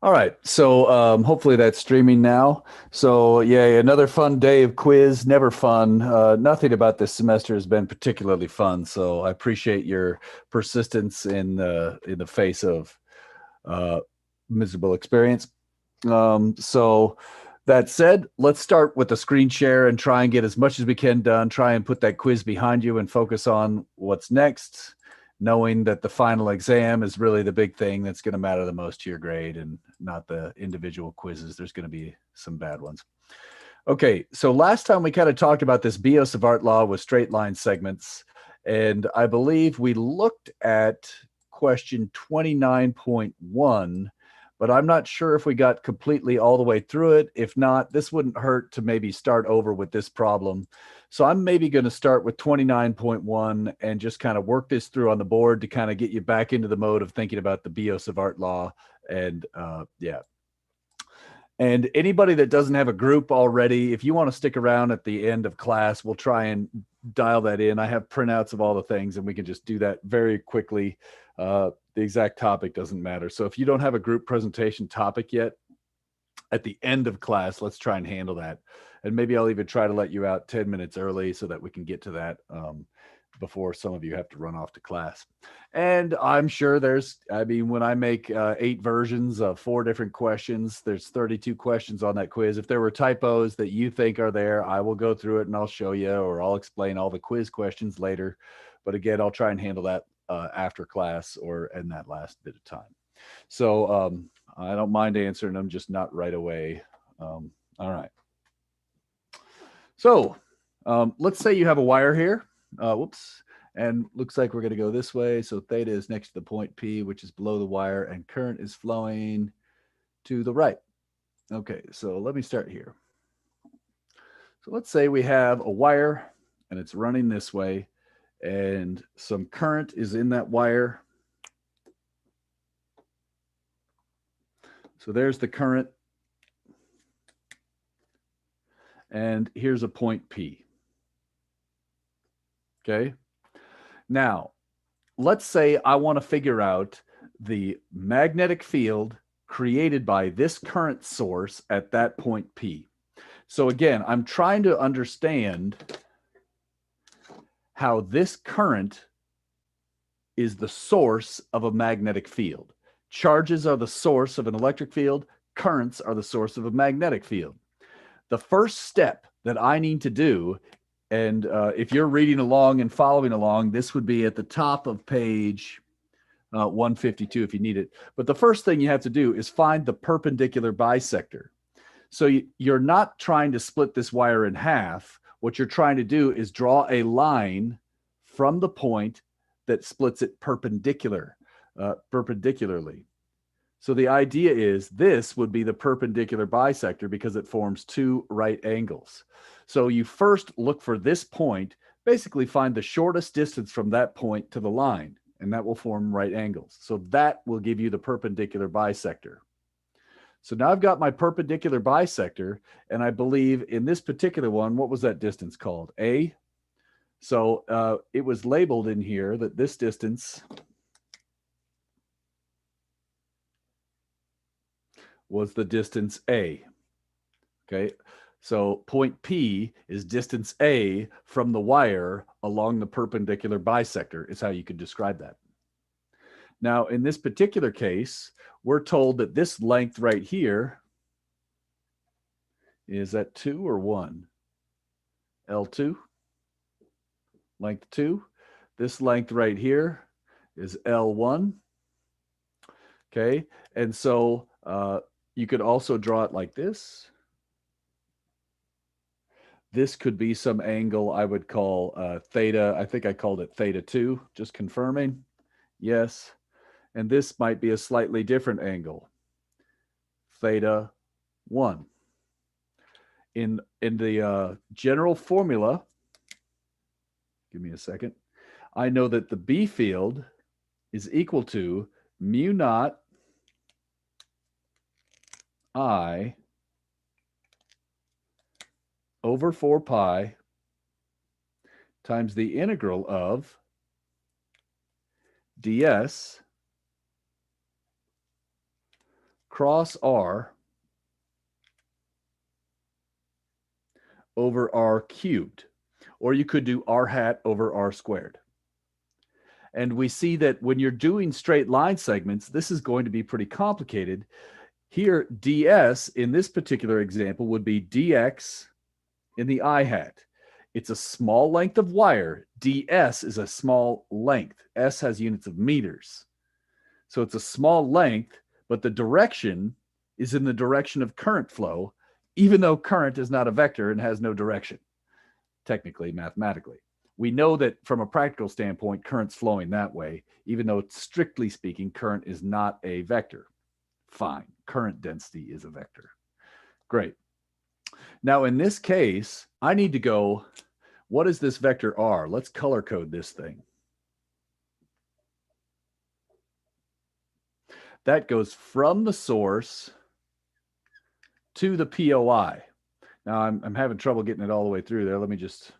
All right, so hopefully that's streaming now. So yeah, another fun day of quiz. Never fun. Nothing about this semester has been particularly fun. So I appreciate your persistence in the face of uh, miserable experience. So that said, let's start with the screen share and try and get as much as we can done. Try and put that quiz behind you and focus on what's next, knowing that the final exam is really the big thing that's going to matter the most to your grade and not the individual quizzes. There's going to be some bad ones. Okay, so last time we kind of talked about this BIOS of art law with straight line segments, and I believe we looked at question 29.1, but I'm not sure if we got completely all the way through it. If not, this wouldn't hurt to maybe start over with this problem. So I'm maybe going to start with 29.1 and just kind of work this through on the board to kind of get you back into the mode of thinking about the BIOS of art law. And yeah, and anybody that doesn't have a group already, if you want to stick around at the end of class, we'll try and dial that in. I have printouts of all the things and we can just do that very quickly. The exact topic doesn't matter. So if you don't have a group presentation topic yet, at the end of class, let's try and handle that. And maybe I'll even try to let you out 10 minutes early so that we can get to that before some of you have to run off to class. And I'm sure when I make 8 versions of 4 different questions, there's 32 questions on that quiz. If there were typos that you think are there, I will go through it and I'll show you, or I'll explain all the quiz questions later. But again, I'll try and handle that after class or in that last bit of time. So I don't mind answering them, just not right away. All right. So let's say you have a wire here. Whoops. And looks like we're going to go this way. So theta is next to the point P, which is below the wire, and current is flowing to the right. Okay, so let me start here. So let's say we have a wire and it's running this way, and some current is in that wire. So there's the current. And here's a point P. Okay. Now, let's say I want to figure out the magnetic field created by this current source at that point P. So again, I'm trying to understand how this current is the source of a magnetic field. Charges are the source of an electric field. Currents are the source of a magnetic field. The first step that I need to do, and if you're reading along and following along, this would be at the top of page 152 if you need it. But the first thing you have to do is find the perpendicular bisector. So you're not trying to split this wire in half. What you're trying to do is draw a line from the point that splits it perpendicularly. So the idea is this would be the perpendicular bisector because it forms 2 right angles. So you first look for this point, basically find the shortest distance from that point to the line, and that will form right angles. So that will give you the perpendicular bisector. So now I've got my perpendicular bisector, and I believe in this particular one, what was that distance called? A. So it was labeled in here that this distance was the distance A. Okay, so point P is distance A from the wire along the perpendicular bisector is how you could describe that. Now, in this particular case, we're told that this length right here is at 2 or 1? L2, length 2. This length right here is L1. Okay, and so you could also draw it like this. This could be some angle I would call theta. I think I called it theta 2, just confirming. Yes. And this might be a slightly different angle, theta 1. In the general formula, give me a second, I know that the B field is equal to mu naught I over 4 pi times the integral of ds cross R over R cubed, or you could do R hat over R squared. And we see that when you're doing straight line segments, this is going to be pretty complicated. Here, ds in this particular example would be dx in the I hat. It's a small length of wire. ds is a small length. S has units of meters. So it's a small length, but the direction is in the direction of current flow, even though current is not a vector and has no direction, technically, mathematically. We know that from a practical standpoint, current's flowing that way, even though strictly speaking, current is not a vector. Fine, current density is a vector. Great. Now in this case, I need to go, what is this vector R? Let's color code this thing. That goes from the source to the POI. Now I'm having trouble getting it all the way through there. Let me just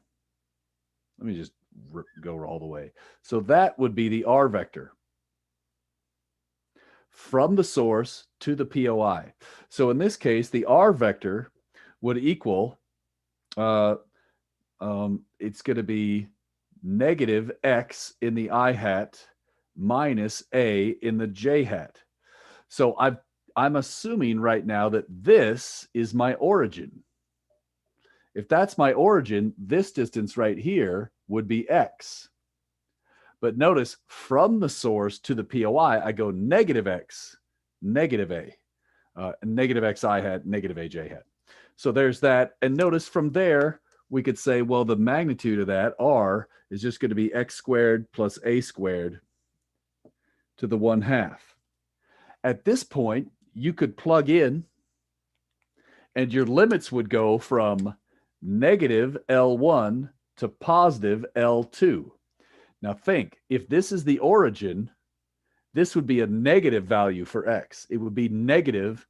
go all the way. So that would be the R vector from the source to the POI. So in this case, the R vector would equal, it's going to be negative X in the I hat minus A in the J hat. So I'm assuming right now that this is my origin. If that's my origin, this distance right here would be X. But notice from the source to the POI, I go negative X, negative A, negative X I hat, negative AJ hat. So there's that. And notice from there, we could say, well, the magnitude of that, R, is just going to be X squared plus A squared to the 1/2. At this point, you could plug in and your limits would go from negative L1 to positive L2. Now think, if this is the origin, this would be a negative value for X. It would be negative,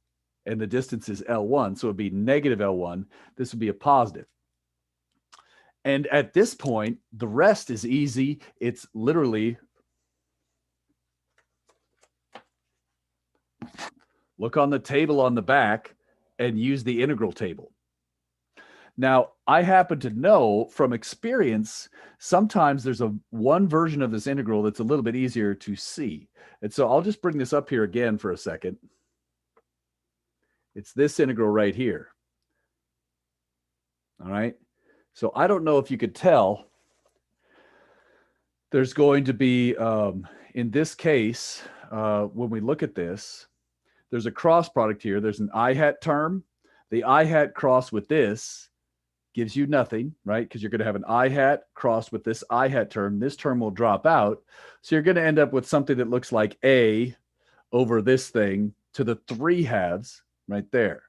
and the distance is L1, so it would be negative L1. This would be a positive. And at this point, the rest is easy. It's literally, look on the table on the back and use the integral table. Now, I happen to know from experience, sometimes there's one version of this integral that's a little bit easier to see. And so I'll just bring this up here again for a second. It's this integral right here. All right. So I don't know if you could tell, there's going to be, in this case, when we look at this, there's a cross product here. There's an I hat term. The I hat cross with this gives you nothing, right? Because you're going to have an I hat crossed with this I hat term. This term will drop out. So you're going to end up with something that looks like A over this thing to the 3/2 right there.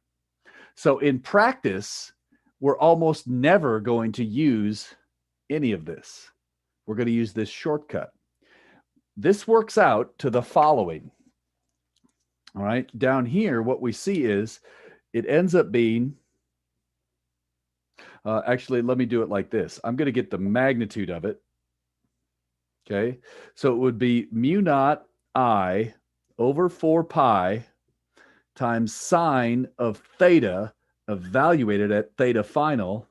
So in practice, we're almost never going to use any of this. We're going to use this shortcut. This works out to the following. All right, down here, what we see is it ends up being, actually, let me do it like this. I'm going to get the magnitude of it. Okay, so it would be mu naught I over 4 pi times sine of theta evaluated at theta final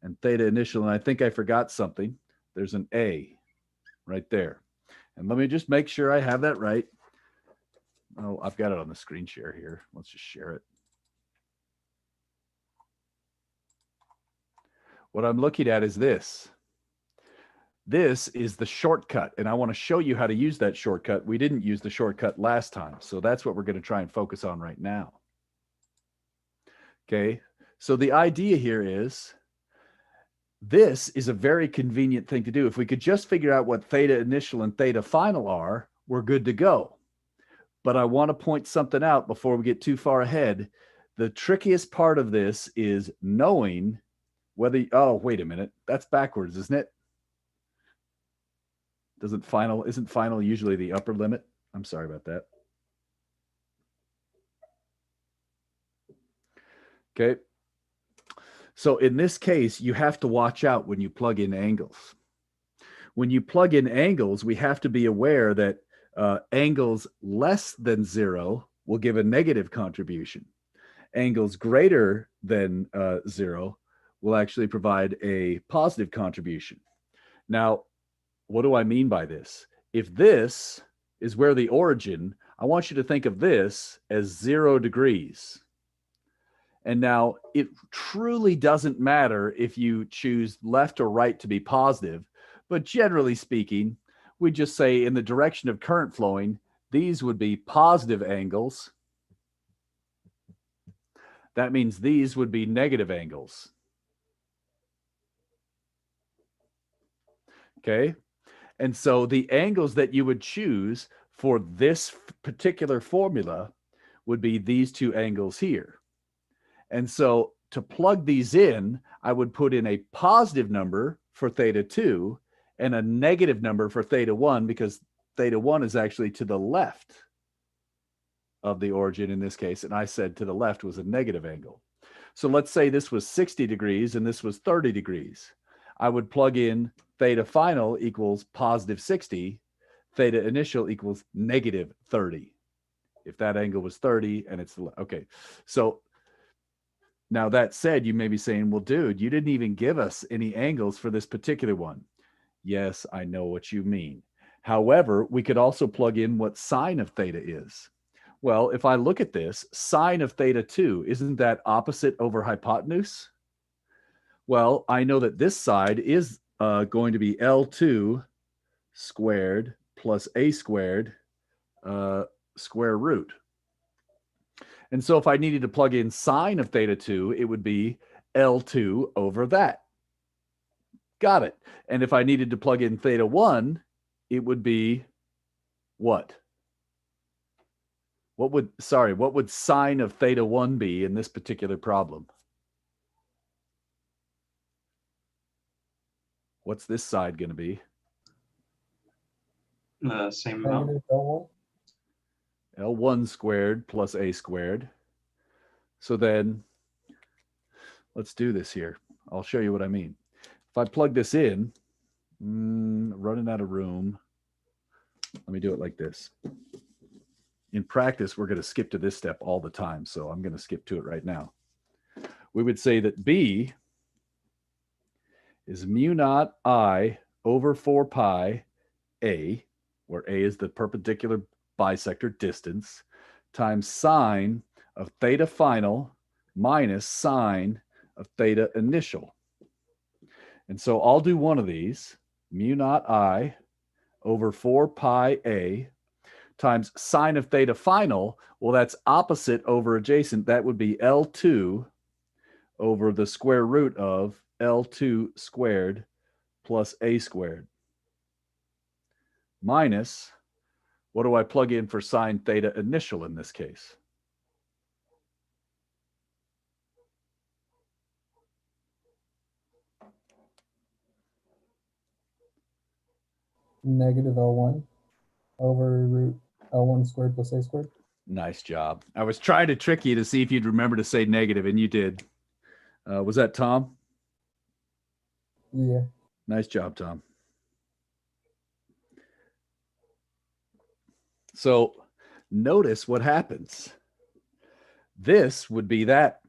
and theta initial. And I think I forgot something. There's an A right there. And let me just make sure I have that right. Oh, I've got it on the screen share here. Let's just share it. What I'm looking at is this. This is the shortcut, and I want to show you how to use that shortcut. We didn't use the shortcut last time, so that's what we're going to try and focus on right now. Okay, so the idea here is this is a very convenient thing to do. If we could just figure out what theta initial and theta final are, we're good to go. But I want to point something out before we get too far ahead. The trickiest part of this is knowing whether, oh, wait a minute, that's backwards, isn't it? Isn't final usually the upper limit? I'm sorry about that. Okay. So in this case, you have to watch out when you plug in angles. When you plug in angles, we have to be aware that angles less than 0 will give a negative contribution. Angles greater than 0 will actually provide a positive contribution. Now, what do I mean by this? If this is where the origin, I want you to think of this as 0 degrees. And now it truly doesn't matter if you choose left or right to be positive, but generally speaking, we just say in the direction of current flowing, these would be positive angles. That means these would be negative angles. Okay. And so the angles that you would choose for this particular formula would be these two angles here. And so to plug these in, I would put in a positive number for theta 2 and a negative number for theta 1, because theta 1 is actually to the left of the origin in this case. And I said to the left was a negative angle. So let's say this was 60 degrees and this was 30 degrees. I would plug in theta final equals positive 60, theta initial equals negative 30. If that angle was 30 and it's, okay. So now that said, you may be saying, well, dude, you didn't even give us any angles for this particular one. Yes, I know what you mean. However, we could also plug in what sine of theta is. Well, if I look at this, sine of theta 2, isn't that opposite over hypotenuse? Well, I know that this side is going to be L2 squared plus A squared square root. And so if I needed to plug in sine of theta 2, it would be L2 over that. Got it. And if I needed to plug in theta 1, it would be what? What would sine of theta 1 be in this particular problem? What's this side going to be? Same amount. L1 squared plus A squared. So then let's do this here. I'll show you what I mean. If I plug this in, running out of room, let me do it like this. In practice, we're going to skip to this step all the time, so I'm going to skip to it right now. We would say that B is mu naught I over 4 pi A, where A is the perpendicular bisector distance, times sine of theta final minus sine of theta initial. And so I'll do one of these, mu naught I over 4 pi A times sine of theta final. Well, that's opposite over adjacent. That would be L2 over the square root of L2 squared plus A squared. Minus, what do I plug in for sine theta initial in this case? Negative L1 over root L1 squared plus A squared. Nice job. I was trying to trick you to see if you'd remember to say negative, and you did. Was that Tom? Yeah. Nice job, Tom. So notice what happens. This would be that.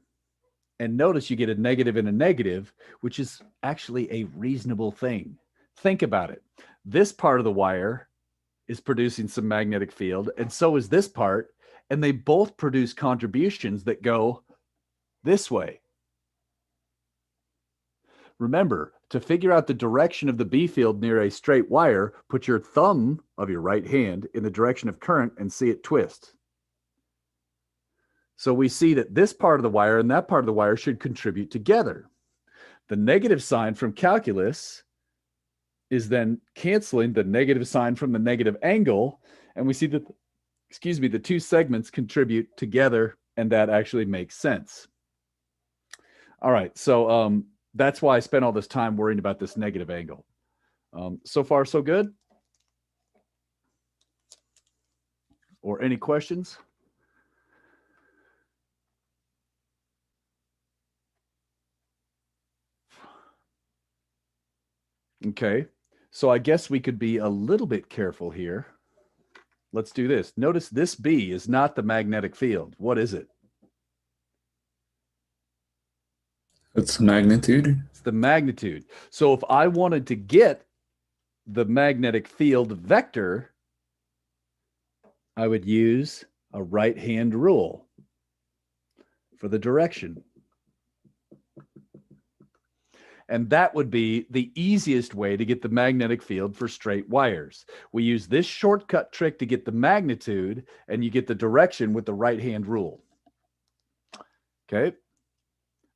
And notice you get a negative and a negative, which is actually a reasonable thing. Think about it. This part of the wire is producing some magnetic field, and so is this part, and they both produce contributions that go this way. Remember, to figure out the direction of the B field near a straight wire, put your thumb of your right hand in the direction of current and see it twist. So we see that this part of the wire and that part of the wire should contribute together. The negative sign from calculus is then canceling the negative sign from the negative angle, and we see that, the two segments contribute together, and that actually makes sense. All right, so that's why I spent all this time worrying about this negative angle. So far, so good? Or any questions? Okay, so I guess we could be a little bit careful here. let's do this. Notice this B is not the magnetic field. What is it? It's magnitude. It's the magnitude. So if I wanted to get the magnetic field vector, I would use a right-hand rule for the direction. And that would be the easiest way to get the magnetic field for straight wires. We use this shortcut trick to get the magnitude, and you get the direction with the right-hand rule. Okay.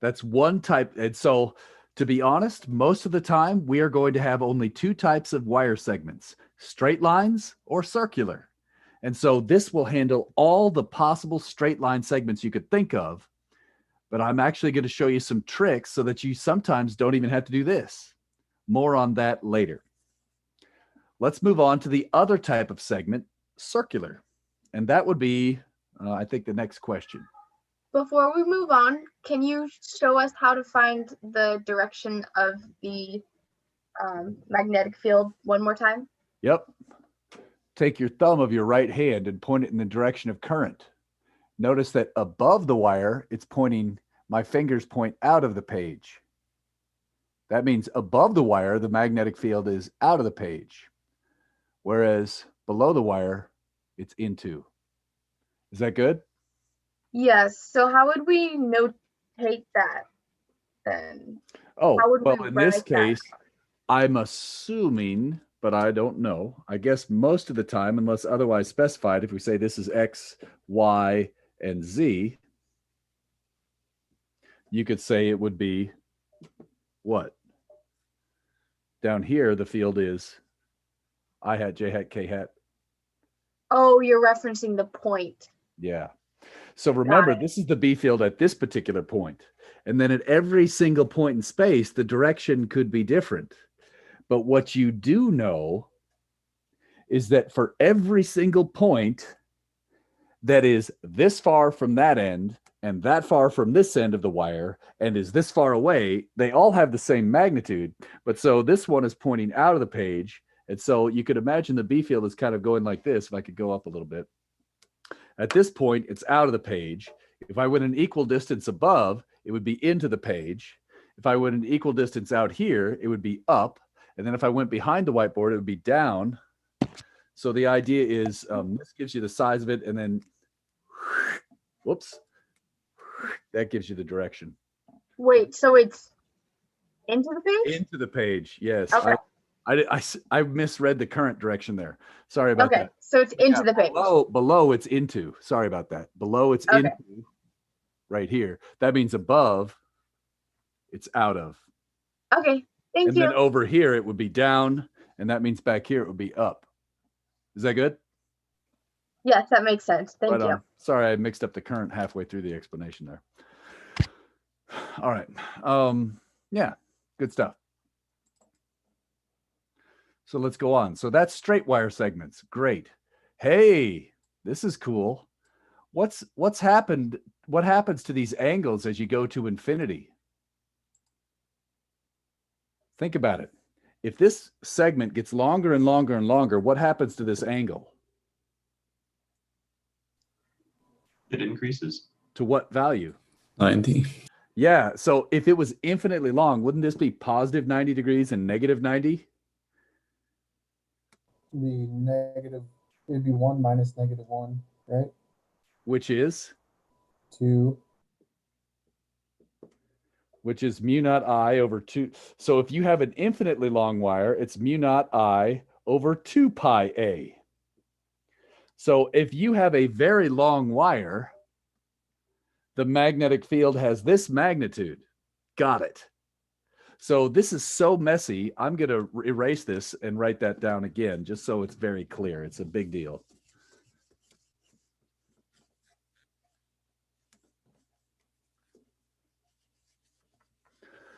That's one type. And so, to be honest, most of the time, we are going to have only two types of wire segments, straight lines or circular. And so this will handle all the possible straight line segments you could think of. But I'm actually going to show you some tricks so that you sometimes don't even have to do this. More on that later. Let's move on to the other type of segment, circular. And that would be, I think, the next question. Before we move on, can you show us how to find the direction of the magnetic field one more time? Yep. Take your thumb of your right hand and point it in the direction of current. Notice that above the wire, it's pointing, my fingers point out of the page. That means above the wire, the magnetic field is out of the page. Whereas below the wire, it's into. Is that good? Yes. So how would we notate that then? Oh, How would well, we in this write that? case, I'm assuming, but I don't know. I guess most of the time, unless otherwise specified, if we say this is X, Y, and Z, you could say it would be what? Down here, the field is I hat, J hat, K hat. Oh, you're referencing the point. Yeah. So remember, this is the B field at this particular point. And then at every single point in space, the direction could be different. But what you do know is that for every single point that is this far from that end and that far from this end of the wire and is this far away, they all have the same magnitude. But so this one is pointing out of the page. And so you could imagine the B field is kind of going like this. If I could go up a little bit. At this point, it's out of the page. If I went an equal distance above, it would be into the page. If I went an equal distance out here, it would be up. And then if I went behind the whiteboard, it would be down. So the idea is this gives you the size of it, and then, whoops, that gives you the direction. Wait, so it's into the page? Into the page, yes. Okay. I misread the current direction there. Sorry about that. Okay, so it's into the page. Below it's into. Sorry about that. Below it's Okay. into right here. That means above it's out of. Okay, thank And you. then over here it would be down, and that means back here it would be up. Is that good? Yes, that makes sense. Thank Right you. on. Sorry, I mixed up the current halfway through the explanation there. All right. Yeah, good stuff. So let's go on. So that's straight wire segments. Great. Hey, this is cool. What's happened? What happens to these angles as you go to infinity? Think about it. If this segment gets longer and longer and longer, what happens to this angle? It increases. To what value? 90. Yeah. So if it was infinitely long, wouldn't this be positive 90 degrees and negative 90? The negative, it'd be 1 minus -1, right? Which is 2. mu naught I over 2. So if you have an infinitely long wire, it's mu naught I over 2 pi A. So if you have a very long wire, the magnetic field has this magnitude. Got it. So this is so messy. I'm going to erase this and write that down again, just so it's very clear. It's a big deal.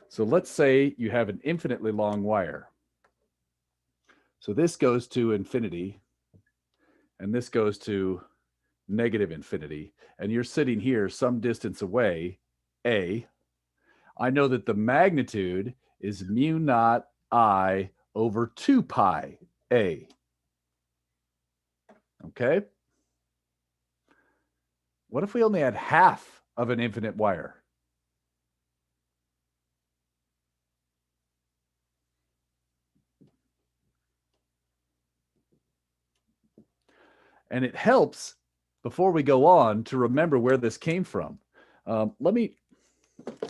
So let's say you have an infinitely long wire. So this goes to infinity, and this goes to negative infinity. And you're sitting here some distance away, A. I know that the magnitude is mu naught I over 2 pi A. Okay. What if we only had half of an infinite wire? And it helps, before we go on, to remember where this came from.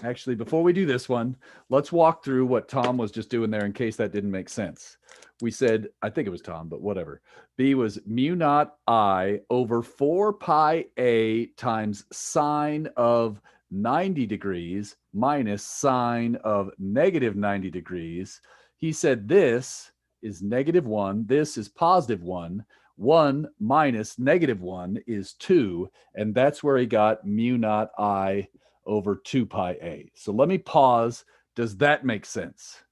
Actually, before we do this one, let's walk through what Tom was just doing there in case that didn't make sense. We said, I think it was Tom, but whatever. B was mu naught I over 4 pi a times sine of 90 degrees minus sine of negative 90 degrees. He said this is -1, this is +1. 1 minus -1 is 2, and that's where he got mu naught I over 2 pi a. So let me pause. Does that make sense?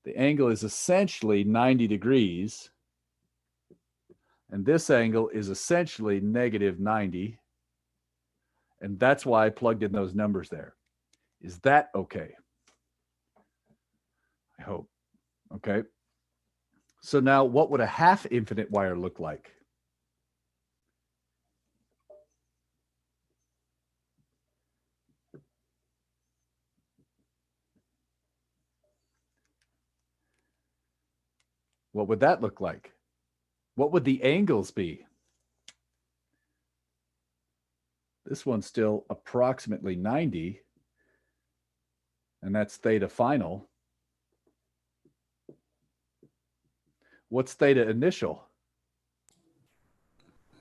The angle is essentially 90 degrees, and this angle is essentially -90, and that's why I plugged in those numbers there. Is that okay? I hope. Okay. So now what would a half infinite wire look like? What would that look like? What would the angles be? This one's still approximately 90, and that's theta final. What's theta initial?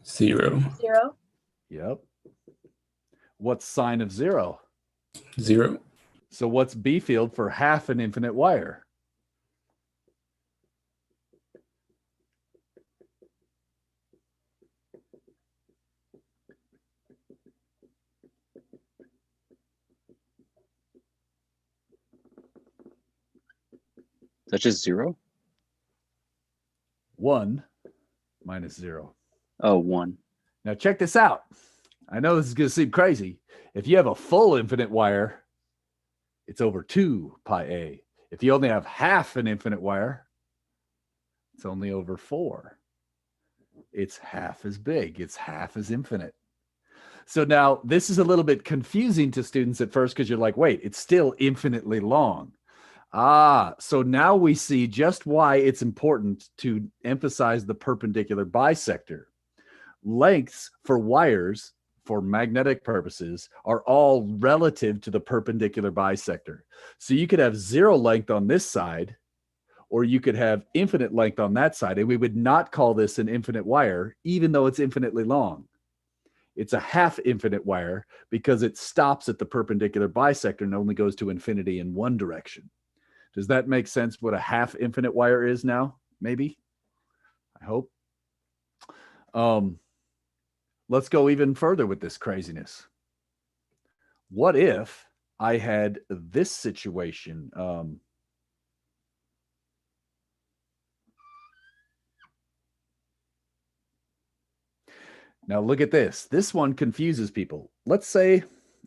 0. 0. Yep. What's sine of 0? 0. So what's B field for half an infinite wire? Is that just 0? 1 minus 0. Oh, 1. Now check this out. I know this is going to seem crazy. If you have a full infinite wire, it's over 2 pi a. If you only have half an infinite wire, it's only over 4. It's half as big. It's half as infinite. So now this is a little bit confusing to students at first because you're like, wait, it's still infinitely long. So now we see just why it's important to emphasize the perpendicular bisector. Lengths for wires for magnetic purposes are all relative to the perpendicular bisector. So you could have 0 length on this side, or you could have infinite length on that side, and we would not call this an infinite wire, even though it's infinitely long. It's a half infinite wire because it stops at the perpendicular bisector and only goes to infinity in one direction. Does that make sense what a half infinite wire is now? Maybe? I hope. Let's go even further with this craziness. What if I had this situation? Now look at this. This one confuses people. Let's say,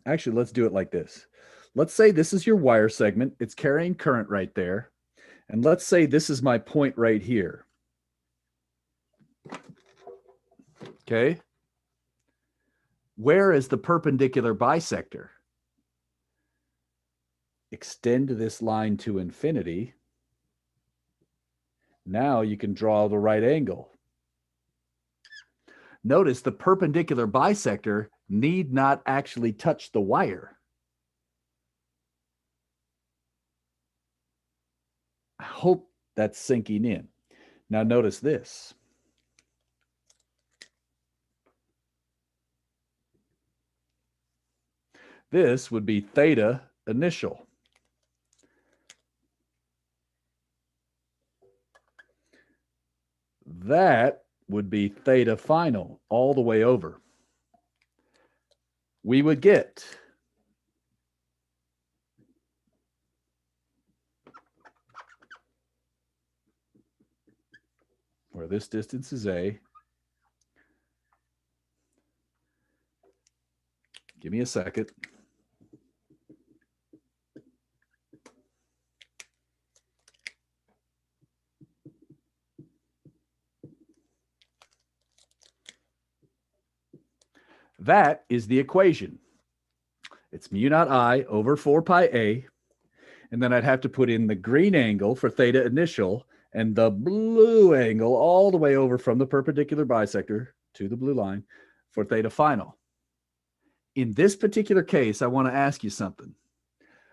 actually, let's do it like this. Let's say this is your wire segment. It's carrying current right there. And let's say this is my point right here. Okay. Where is the perpendicular bisector? Extend this line to infinity. Now you can draw the right angle. Notice the perpendicular bisector need not actually touch the wire. I hope that's sinking in. Now notice this. This would be theta initial. That would be theta final all the way over. We would get where this distance is A. Give me a second. that is the equation. It's mu naught I over 4 pi a. And then I'd have to put in the green angle for theta initial and the blue angle all the way over from the perpendicular bisector to the blue line for theta final. In this particular case, I want to ask you something.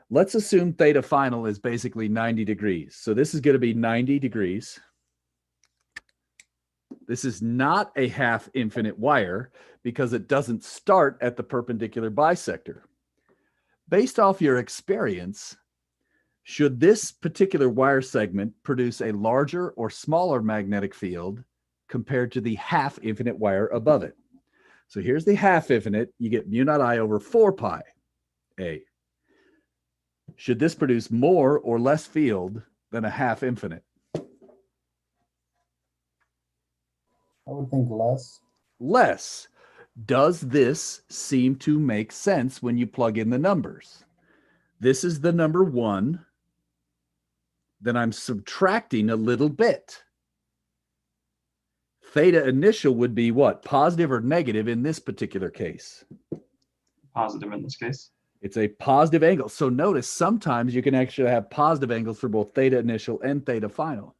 Let's assume theta final is basically 90 degrees. So this is going to be 90 degrees. This is not a half infinite wire because it doesn't start at the perpendicular bisector. Based off your experience, should this particular wire segment produce a larger or smaller magnetic field compared to the half infinite wire above it? So here's the half infinite. You get mu naught I over 4 pi a. Should this produce more or less field than a half infinite? I would think less. Less. Does this seem to make sense when you plug in the numbers? This is the number 1. Then I'm subtracting a little bit. Theta initial would be what? Positive or negative in this particular case? Positive in this case. It's a positive angle. So notice sometimes you can actually have positive angles for both theta initial and theta final.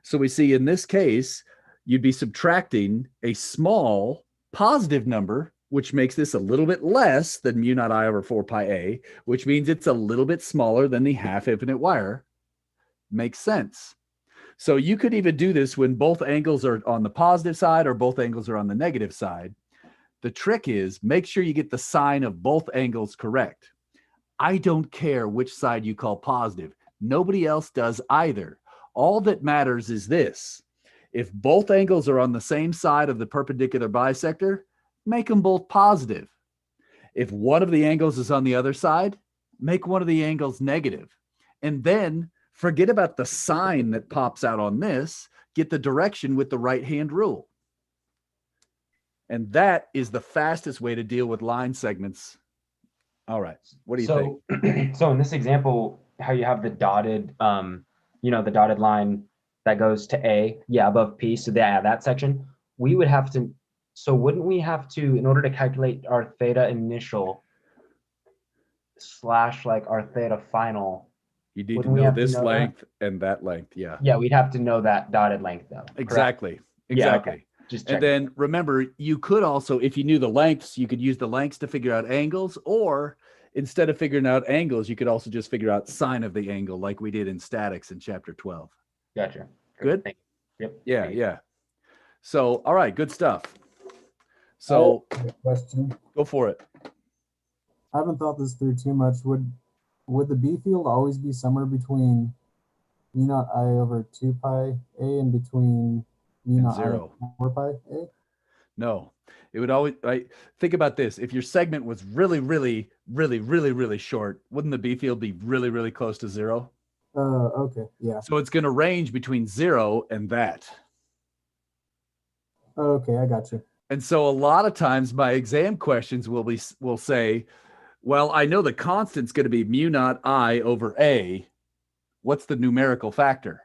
So we see in this case, you'd be subtracting a small positive number, which makes this a little bit less than mu naught I over 4 pi a, which means it's a little bit smaller than the half infinite wire. Makes sense. So you could even do this when both angles are on the positive side or both angles are on the negative side. The trick is make sure you get the sign of both angles correct. I don't care which side you call positive. Nobody else does either. All that matters is this. If both angles are on the same side of the perpendicular bisector, make them both positive. If one of the angles is on the other side, make one of the angles negative. And then forget about the sign that pops out on this. Get the direction with the right-hand rule. And that is the fastest way to deal with line segments. All right. What do you think? So in this example, how you have the dotted, the dotted line that goes to A, above P. So that section, we would have to, so wouldn't we have to, in order to calculate our theta initial / like our theta final, You need to wouldn't we know have to this know that? length and that length. Yeah. Yeah, we'd have to know that dotted length though. correct? Exactly. Yeah, Exactly. okay. Just And checking. then remember, you could also, if you knew the lengths, you could use the lengths to figure out angles, or instead of figuring out angles, you could also just figure out sine of the angle like we did in statics in chapter 12. Gotcha. Good? Thank you. Yep. Yeah, Thank you. yeah. So, all right, good stuff. So I have a question. go for it. I haven't thought this through too much. Would the B field always be somewhere between mu naught I over 2 pi a and between mu And naught I zero. over 4 pi a? No, it would always, think about this. If your segment was really, really, really, really, really short, wouldn't the B field be really, really close to 0? Okay, yeah. So it's going to range between 0 and that. Okay, I got you. And so a lot of times my exam questions will say, well, I know the constant's going to be mu naught I over A. What's the numerical factor?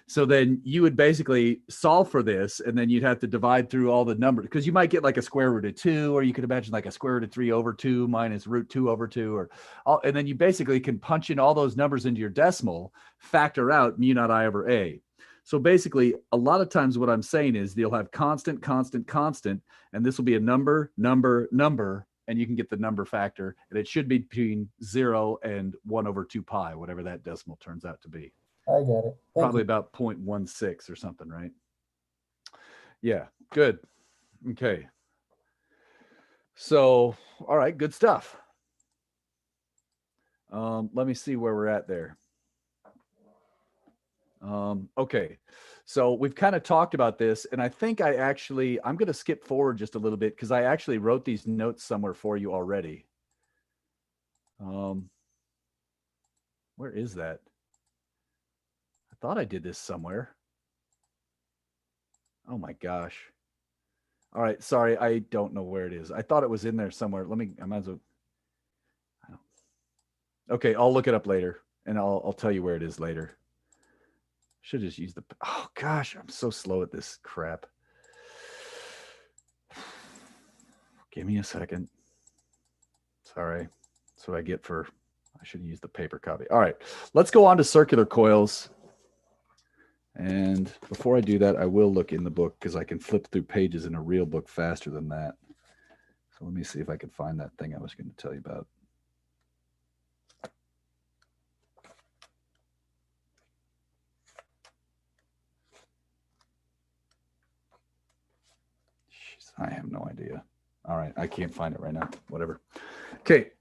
So then you would basically solve for this, and then you'd have to divide through all the numbers, because you might get like a square root of 2, or you could imagine like a square root of 3 over 2 minus root 2 over 2, or all, and then you basically can punch in all those numbers into your decimal, factor out mu naught I over A. So basically, a lot of times what I'm saying is you'll have constant, constant, constant, and this will be a number, number, number, and you can get the number factor, and it should be between 0 and 1 over 2 pi, whatever that decimal turns out to be. I get it. Thank Probably you. about 0.16 or something, right? Yeah, good. Okay. So, all right, good stuff. Let me see where we're at there. Okay, so we've kind of talked about this, and I think I'm going to skip forward just a little bit because I actually wrote these notes somewhere for you already. Where is that? I thought I did this somewhere. Oh my gosh. All right, sorry, I don't know where it is. I thought it was in there somewhere. I might as well. Okay, I'll look it up later, and I'll tell you where it is later. Should just use oh gosh, I'm so slow at this crap. Give me a second. Sorry. That's what I get for, I should use the paper copy. All right, let's go on to circular coils. And before I do that, I will look in the book because I can flip through pages in a real book faster than that. So let me see if I can find that thing I was going to tell you about. Jeez, I have no idea. All right, I can't find it right now. Whatever. Okay.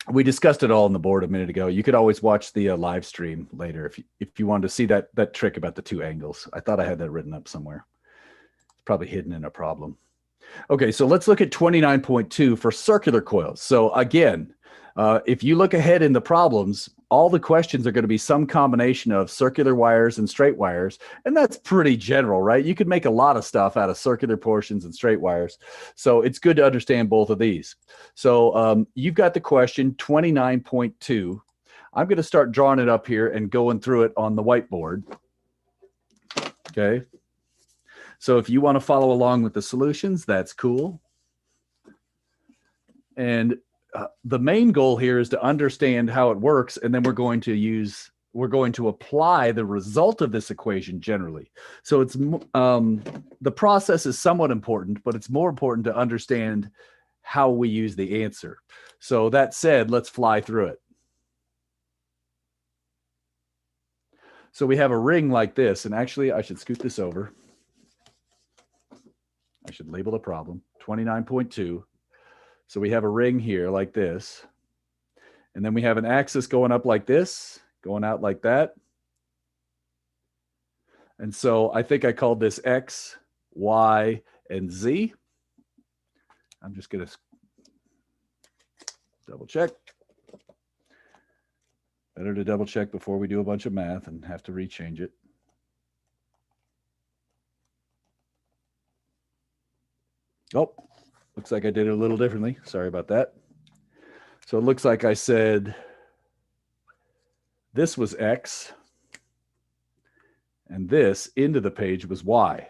We discussed it all on the board a minute ago. You could always watch the live stream later if you wanted to see that trick about the two angles. I thought I had that written up somewhere. It's probably hidden in a problem. Okay, so let's look at 29.2 for circular coils. So again, if you look ahead in the problems, all the questions are going to be some combination of circular wires and straight wires. And that's pretty general, right? You could make a lot of stuff out of circular portions and straight wires. So it's good to understand both of these. So you've got the question 29.2. I'm going to start drawing it up here and going through it on the whiteboard. Okay. So if you want to follow along with the solutions, that's cool. And the main goal here is to understand how it works, and then we're going to apply the result of this equation generally. So it's the process is somewhat important, but it's more important to understand how we use the answer. So that said, let's fly through it. So we have a ring like this, and actually I should scoot this over. I should label the problem 29.2. So we have a ring here like this. And then we have an axis going up like this, going out like that. And so I think I called this X, Y, and Z. I'm just going to double check. Better to double check before we do a bunch of math and have to rechange it. Oh, looks like I did it a little differently. Sorry about that. So it looks like I said this was X and this into the page was Y.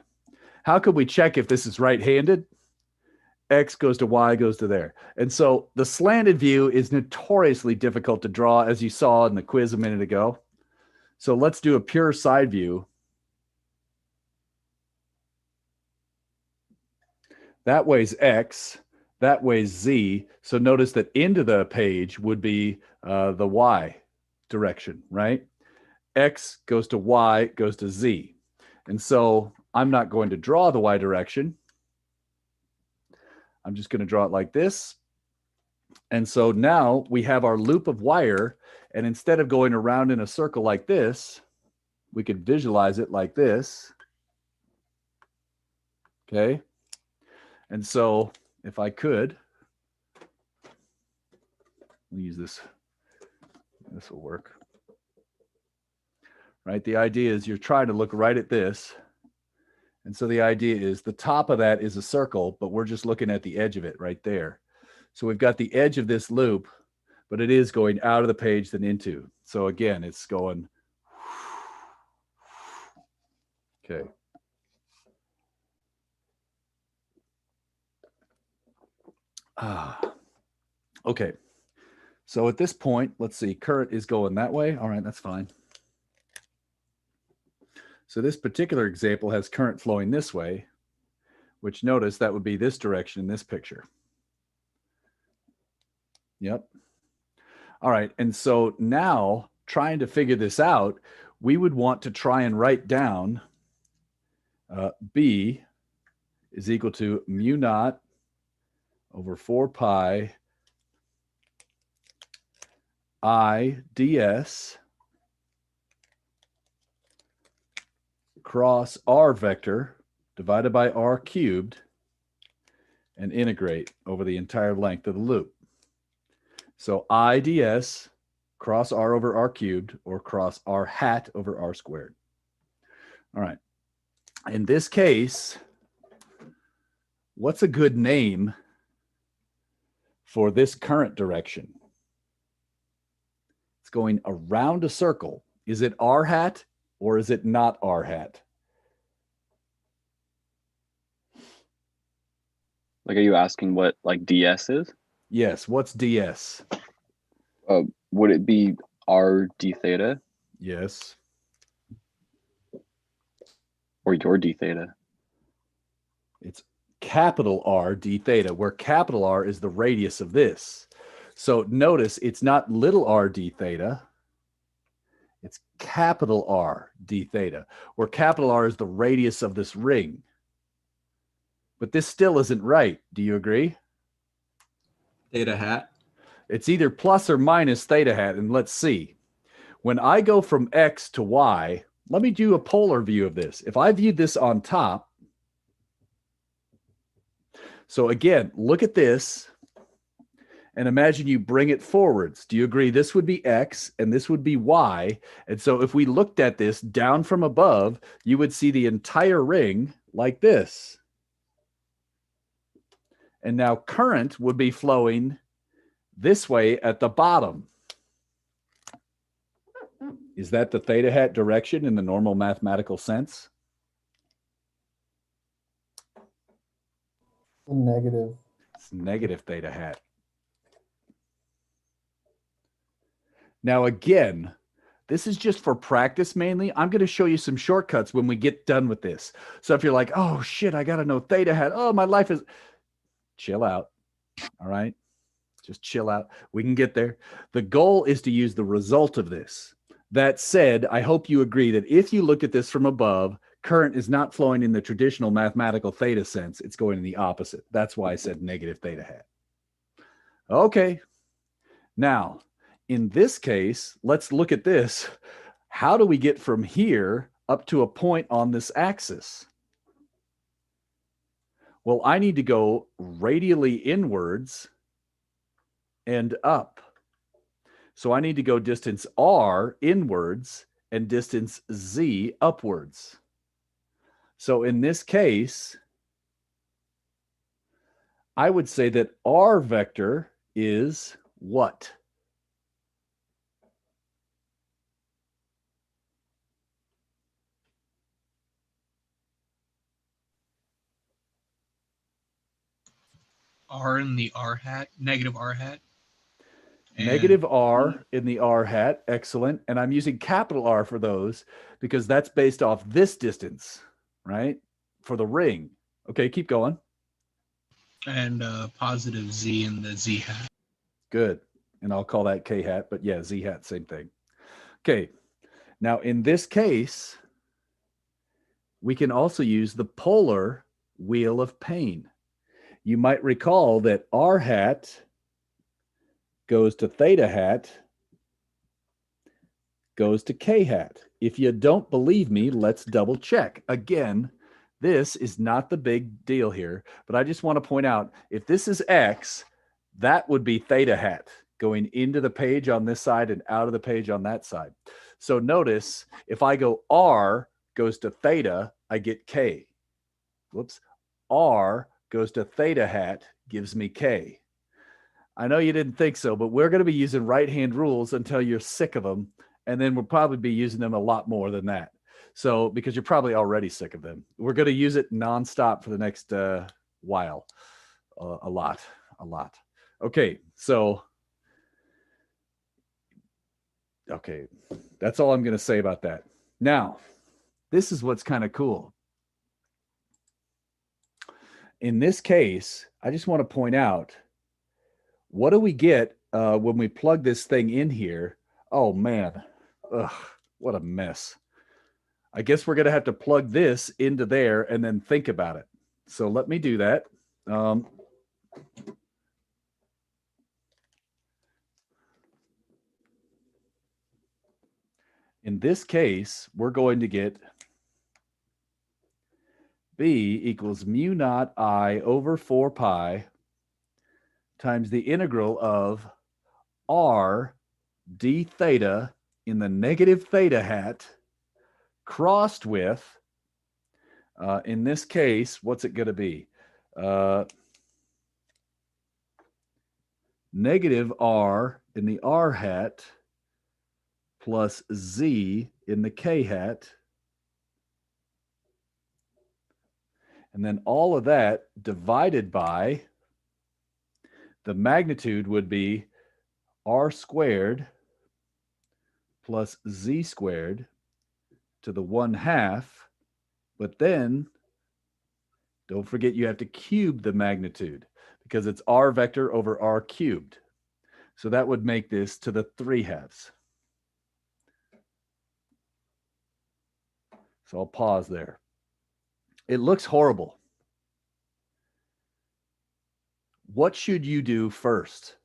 How could we check if this is right-handed? X goes to Y, goes to there. And so the slanted view is notoriously difficult to draw, as you saw in the quiz a minute ago. So let's do a pure side view. That way's X, that way's Z. So notice that into the page would be the Y direction, right? X goes to Y, goes to Z. And so I'm not going to draw the Y direction. I'm just going to draw it like this. And so now we have our loop of wire. And instead of going around in a circle like this, we could visualize it like this. Okay. And so if I could, we'll use this. This will work. Right. The idea is you're trying to look right at this. And so the idea is the top of that is a circle, but we're just looking at the edge of it right there. So we've got the edge of this loop, but it is going out of the page then into. So again, it's going. Okay. Okay. So at this point, let's see, current is going that way. All right, that's fine. So this particular example has current flowing this way, which notice that would be this direction in this picture. Yep. All right. And so now trying to figure this out, we would want to try and write down B is equal to mu naught over 4 pi I ds cross r vector divided by r cubed and integrate over the entire length of the loop. So I ds cross r over r cubed or cross r hat over r squared. All right. In this case, what's a good name for this current direction? It's going around a circle. Is it r hat or is it not r hat? Like, are you asking what like ds is? Yes. What's ds? Would it be r d theta Yes. or your d theta? It's capital R d theta, where capital R is the radius of this. So notice it's not little r d theta. It's capital R d theta, where capital R is the radius of this ring. But this still isn't right. Do you agree? Theta hat. It's either plus or minus theta hat. And let's see. When I go from X to Y, let me do a polar view of this. If I viewed this on top, so again, look at this and imagine you bring it forwards. Do you agree? This would be X and this would be Y. And so if we looked at this down from above, you would see the entire ring like this. And now current would be flowing this way at the bottom. Is that the theta hat direction in the normal mathematical sense? Negative. It's negative theta hat. Now, again, this is just for practice mainly. I'm going to show you some shortcuts when we get done with this. So if you're like, oh, shit, I got to know theta hat. Oh, my life is... Chill out. All right? Just chill out. We can get there. The goal is to use the result of this. That said, I hope you agree that if you look at this from above, current is not flowing in the traditional mathematical theta sense. It's going in the opposite. That's why I said negative theta hat. Okay. Now, in this case, let's look at this. How do we get from here up to a point on this axis? Well, I need to go radially inwards and up. So I need to go distance r inwards and distance z upwards. So in this case, I would say that r vector is what? R in the R hat, negative R hat. Negative R in the R hat. Excellent. And I'm using capital R for those because that's based off this distance, right? For the ring. Okay, keep going. And positive Z in the Z hat. Good. And I'll call that K hat, but yeah, Z hat, same thing. Okay. Now in this case, we can also use the polar wheel of pain. You might recall that R hat goes to theta hat, goes to K hat. If you don't believe me, let's double check. Again, this is not the big deal here, but I just want to point out, if this is X, that would be theta hat going into the page on this side and out of the page on that side. So notice if I go R goes to theta, I get K. Whoops. R goes to theta hat, gives me K. I know you didn't think so, but we're going to be using right-hand rules until you're sick of them. And then we'll probably be using them a lot more than that. So, because you're probably already sick of them. We're going to use it nonstop for the next while. A lot. Okay, so, okay, that's all I'm going to say about that. Now, this is what's kind of cool. In this case, I just want to point out, what do we get when we plug this thing in here? Oh, man. Ugh, what a mess. I guess we're going to have to plug this into there and then think about it. So let me do that. In this case, we're going to get B equals mu naught I over 4 pi times the integral of R d theta in the negative theta hat crossed with, in this case, what's it going to be? Negative R in the R hat plus Z in the K hat. And then all of that divided by the magnitude would be r squared plus z squared to the 1/2. But then don't forget you have to cube the magnitude because it's r vector over r cubed. So that would make this to the 3/2. So I'll pause there. It looks horrible. What should you do first?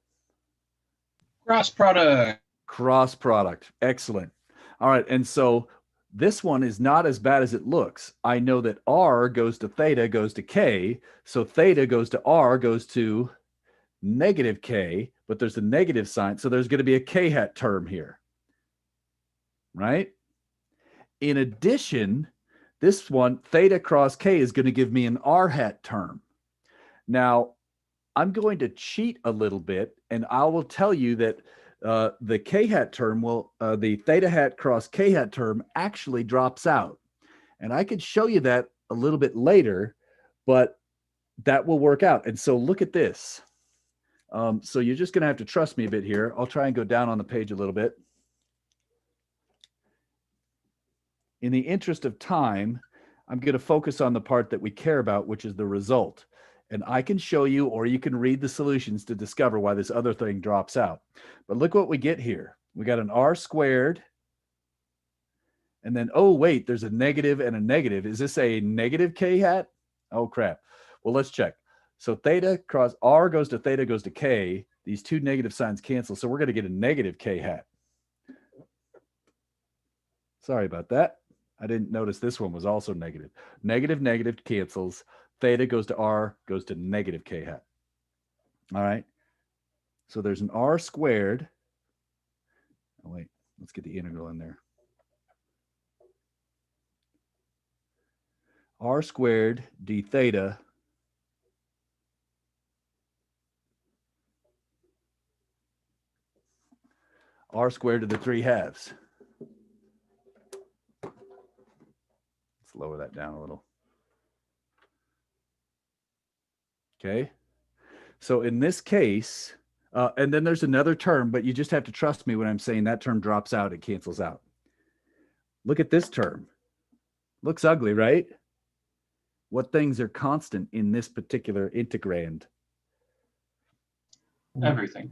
Cross product. Cross product. Excellent. All right. And so this one is not as bad as it looks. I know that r goes to theta goes to k. So theta goes to r goes to negative k, but there's a negative sign. So there's going to be a k hat term here. Right? In addition, this one, theta cross k, is going to give me an r hat term. Now, I'm going to cheat a little bit, and I will tell you that the k hat term will, the theta hat cross k hat term actually drops out. And I could show you that a little bit later, but that will work out. And so look at this. So you're just going to have to trust me a bit here. I'll try and go down on the page a little bit. In the interest of time, I'm going to focus on the part that we care about, which is the result. And I can show you, or you can read the solutions to discover why this other thing drops out. But look what we get here. We got an r squared. And then, oh, wait, there's a negative and a negative. Is this a negative k hat? Oh, crap. Well, let's check. So theta cross r goes to theta goes to k. These two negative signs cancel. So we're going to get a negative k hat. Sorry about that. I didn't notice this one was also negative. Negative, negative cancels. Theta goes to r, goes to negative k hat. All right. So there's an r squared. Oh, wait, let's get the integral in there. R squared d theta r squared to the 3/2. Let's lower that down a little. Okay. So in this case, and then there's another term, but you just have to trust me when I'm saying that term drops out, it cancels out. Look at this term. Looks ugly, right? What things are constant in this particular integrand? Everything.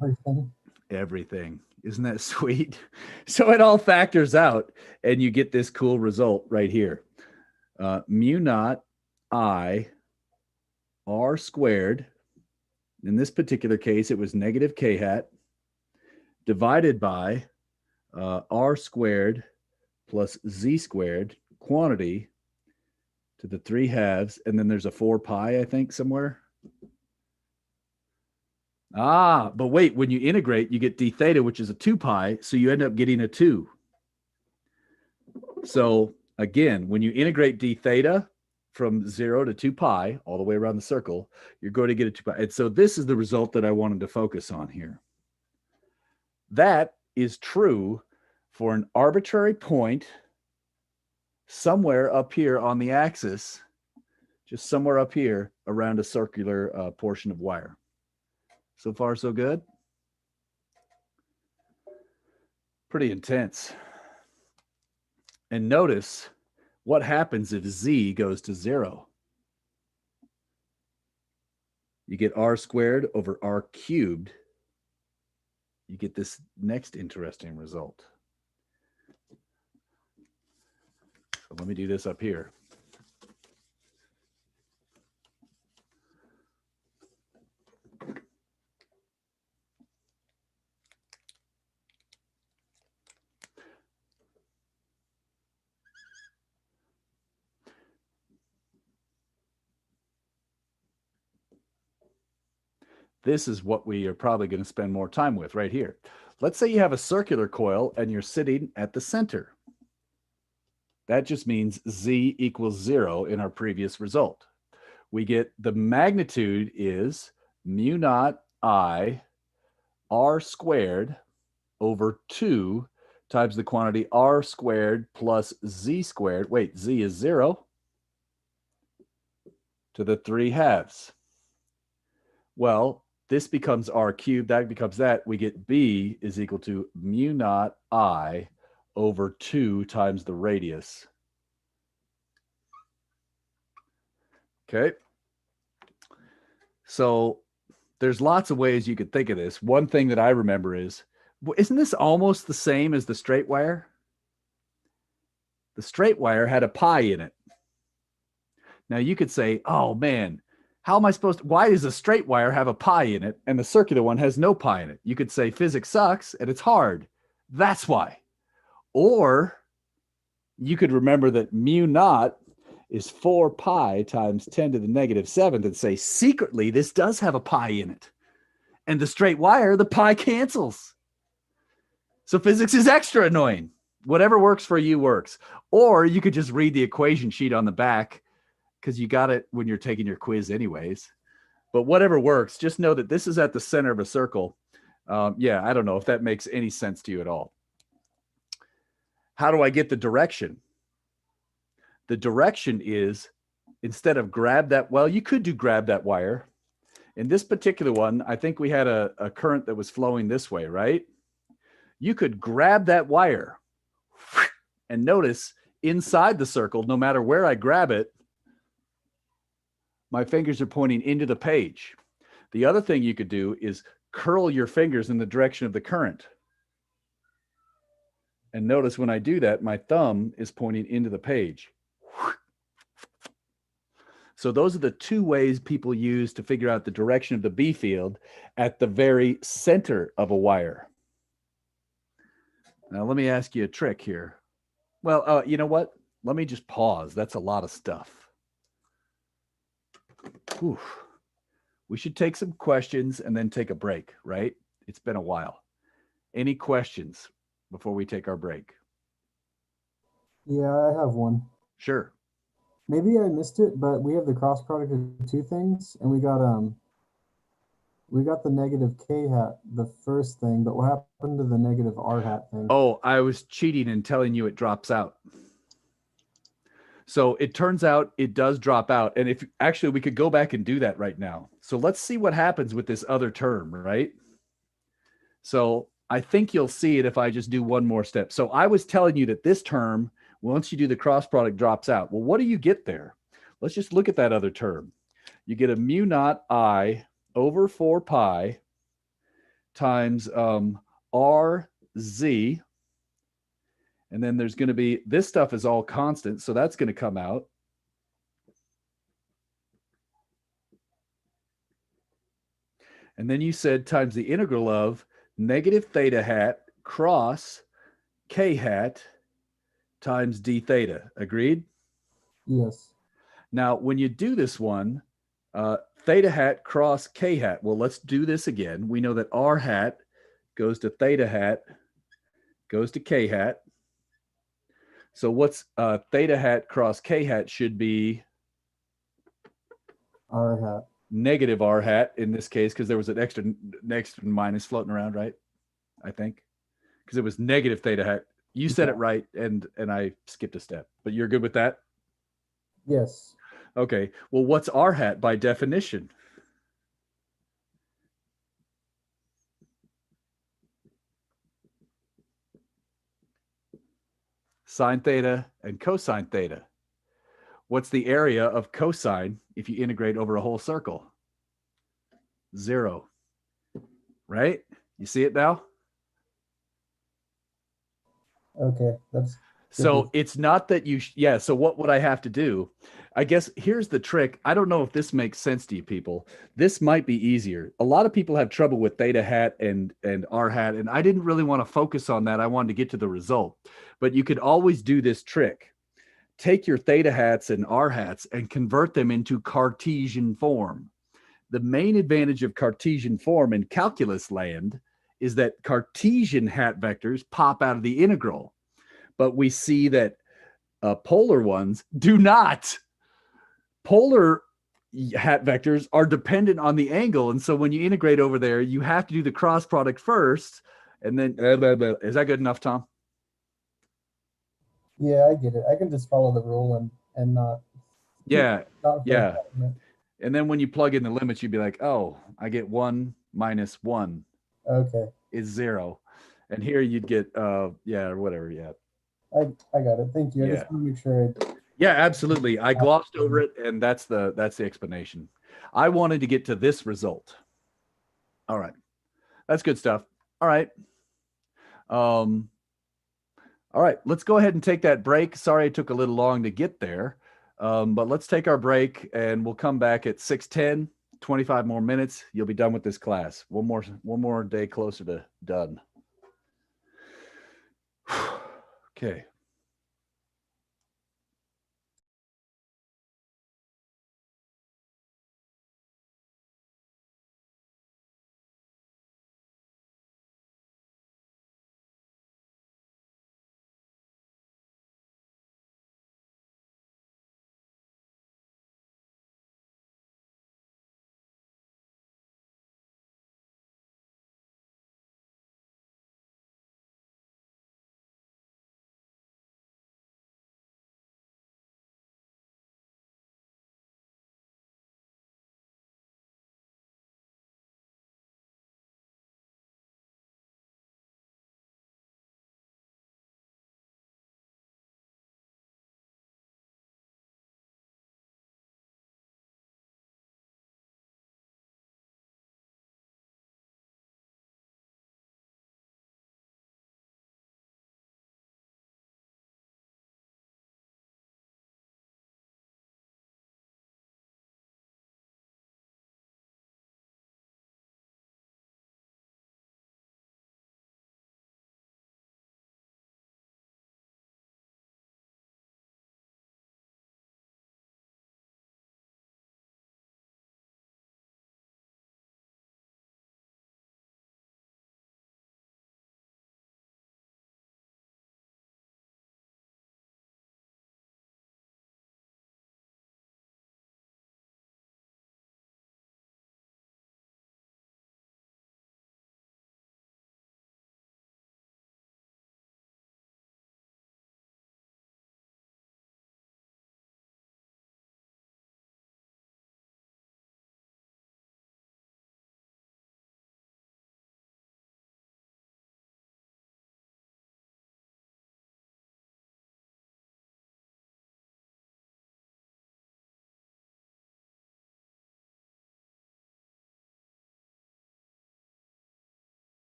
Everything. Isn't that sweet? So it all factors out, and you get this cool result right here. Mu naught I r squared. In this particular case, it was negative k hat divided by r squared plus z squared quantity to the 3/2. And then there's a 4 pi, I think, somewhere. Ah, but wait, when you integrate, you get d theta, which is a 2 pi. So you end up getting a 2. So again, when you integrate d theta from 0 to 2 pi, all the way around the circle, you're going to get a 2 pi. And so this is the result that I wanted to focus on here. That is true for an arbitrary point somewhere up here on the axis, just somewhere up here around a circular portion of wire. So far, so good. Pretty intense. And notice what happens if z goes to 0. You get r squared over r cubed. You get this next interesting result. So let me do this up here. This is what we are probably going to spend more time with right here. Let's say you have a circular coil and you're sitting at the center. That just means z equals 0 in our previous result. We get the magnitude is mu naught I r squared over 2 times the quantity r squared plus z squared. Wait, z is 0 to the 3 halves. Well, this becomes r cubed, that becomes that. We get b is equal to mu naught I over 2 times the radius. Okay. So there's lots of ways you could think of this. One thing that I remember is, isn't this almost the same as the straight wire? The straight wire had a pi in it. Now you could say, oh man, how am I supposed to, why does a straight wire have a pi in it and the circular one has no pi in it? You could say physics sucks and it's hard. That's why. Or you could remember that mu naught is 4 pi times 10 to the negative 7th and say, secretly, this does have a pi in it. And the straight wire, the pi cancels. So physics is extra annoying. Whatever works for you works. Or you could just read the equation sheet on the back because you got it when you're taking your quiz anyways. But whatever works, just know that this is at the center of a circle. Yeah, I don't know if that makes any sense to you at all. How do I get the direction? The direction is, instead of grab that, well, you could do grab that wire. In this particular one, I think we had a current that was flowing this way, right? You could grab that wire and notice inside the circle, no matter where I grab it, my fingers are pointing into the page. The other thing you could do is curl your fingers in the direction of the current. And notice when I do that, my thumb is pointing into the page. So those are the 2 ways people use to figure out the direction of the B field at the very center of a wire. Now, let me ask you a trick here. Well, you know what? Let me just pause. That's a lot of stuff. Whew. We should take some questions and then take a break, right? It's been a while. Any questions before we take our break? Yeah, I have one. Sure. Maybe I missed it, but we have the cross product of 2 things, and we got the negative k hat, the first thing, but what happened to the negative r hat thing? Oh, I was cheating and telling you it drops out. So it turns out it does drop out. And if actually we could go back and do that right now. So let's see what happens with this other term, right? So I think you'll see it if I just do one more step. So I was telling you that this term, once you do the cross product, drops out. Well, what do you get there? Let's just look at that other term. You get a mu naught I over 4 pi times RZ. And then there's going to be, this stuff is all constant, so that's going to come out. And then you said times the integral of negative theta hat cross k hat times d theta. Agreed? Yes. Now, when you do this one, theta hat cross k hat. Well, let's do this again. We know that r hat goes to theta hat, goes to k hat. So what's theta hat cross k hat should be R hat. negative r hat in this case, because there was an extra minus floating around, right? I think because it was negative theta hat. You said it right, and I skipped a step, but you're good with that? Yes. Okay. Well, what's r hat by definition? Sine theta and cosine theta. What's the area of cosine if you integrate over a whole circle? 0. Right? You see it now? Okay. That's So it's not that you, yeah. So what would I have to do? I guess here's the trick. I don't know if this makes sense to you people. This might be easier. A lot of people have trouble with theta hat and r hat, and I didn't really want to focus on that. I wanted to get to the result. But you could always do this trick. Take your theta hats and r hats and convert them into Cartesian form. The main advantage of Cartesian form in calculus land is that Cartesian hat vectors pop out of the integral. But we see that polar ones do not. Polar hat vectors are dependent on the angle. And so when you integrate over there, you have to do the cross product first. And then, is that good enough, Tom? Yeah, I get it. I can just follow the rule and not. Yeah. Not Yeah. And then when you plug in the limits, you'd be like, oh, I get 1 minus 1 Okay, is 0. And here you'd get, yeah, or whatever. Yeah. I got it. Thank you. I Yeah. just want to make sure. Yeah, absolutely. I glossed over it, and that's the explanation. I wanted to get to this result. All right. That's good stuff. All right. All right, let's go ahead and take that break. Sorry it took a little long to get there, but let's take our break and we'll come back at 6:10, 25 more minutes. You'll be done with this class. One more day closer to done. Okay.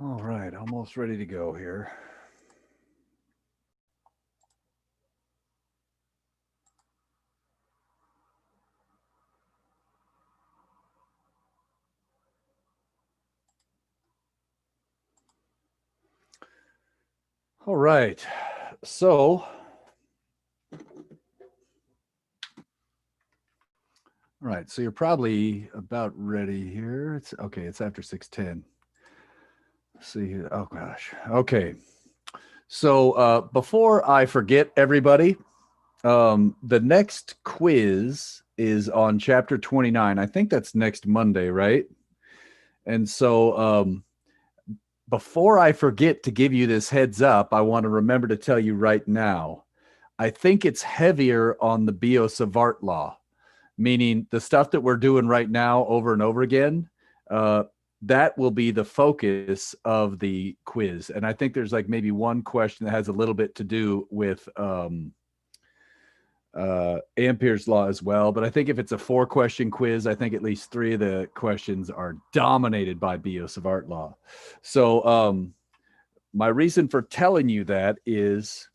All right, almost ready to go here. All right, so all right, so you're probably about ready here. It's okay, it's after 6:10. Let's see here. Oh gosh. Okay. So before I forget everybody, the next quiz is on chapter 29. I think that's next Monday, right? And so before I forget to give you this heads up, I want to remember to tell you right now, I think it's heavier on the Biot-Savart law, meaning the stuff that we're doing right now over and over again, that will be the focus of the quiz. And I think there's like maybe one question that has a little bit to do with Ampere's law as well. But I think if it's a 4-question quiz, I think at least 3 of the questions are dominated by Biot-Savart law. So my reason for telling you that is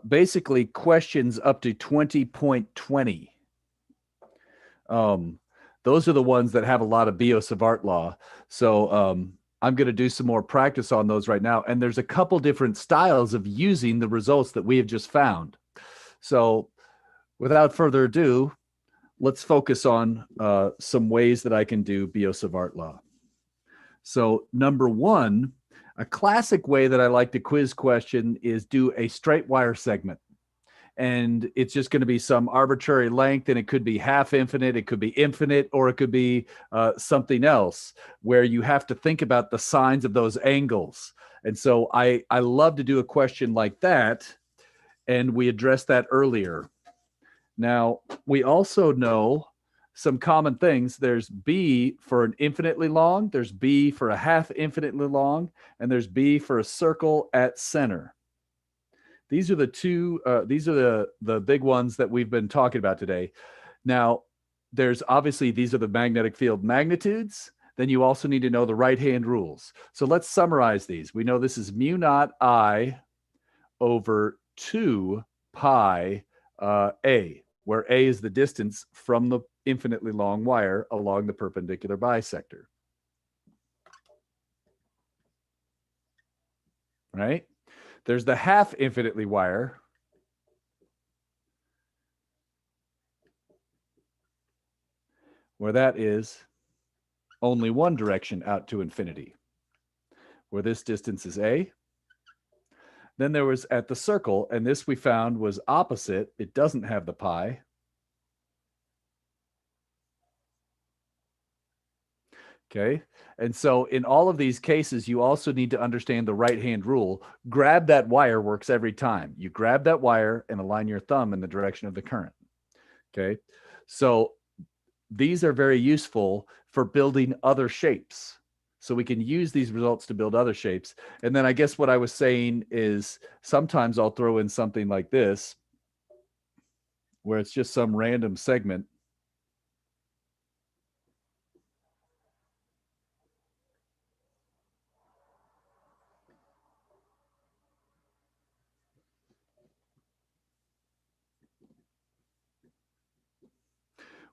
basically questions up to 20.20. Those are the ones that have a lot of Biot-Savart law. So I'm going to do some more practice on those right now. And there's a couple different styles of using the results that we have just found. So without further ado, let's focus on some ways that I can do Biot-Savart law. So number one, a classic way that I like to quiz question is do a straight wire segment. And it's just going to be some arbitrary length, and it could be half infinite, it could be infinite, or it could be something else where you have to think about the signs of those angles. And so I love to do a question like that, and we addressed that earlier. Now, we also know some common things. There's B for an infinitely long, there's B for a half infinitely long, and there's B for a circle at center. These are the two, these are the big ones that we've been talking about today. Now, there's obviously, these are the magnetic field magnitudes. Then you also need to know the right-hand rules. So let's summarize these. We know this is mu naught I over 2 pi A, where A is the distance from the infinitely long wire along the perpendicular bisector. Right? There's the half infinitely wire, where that is only one direction out to infinity, where this distance is A. Then there was at the circle, and this we found was opposite. It doesn't have the pi. Okay. And so in all of these cases, you also need to understand the right-hand rule. Grab that wire works every time. You grab that wire and align your thumb in the direction of the current. Okay. So these are very useful for building other shapes. So we can use these results to build other shapes. And then I guess what I was saying is sometimes I'll throw in something like this, where it's just some random segment.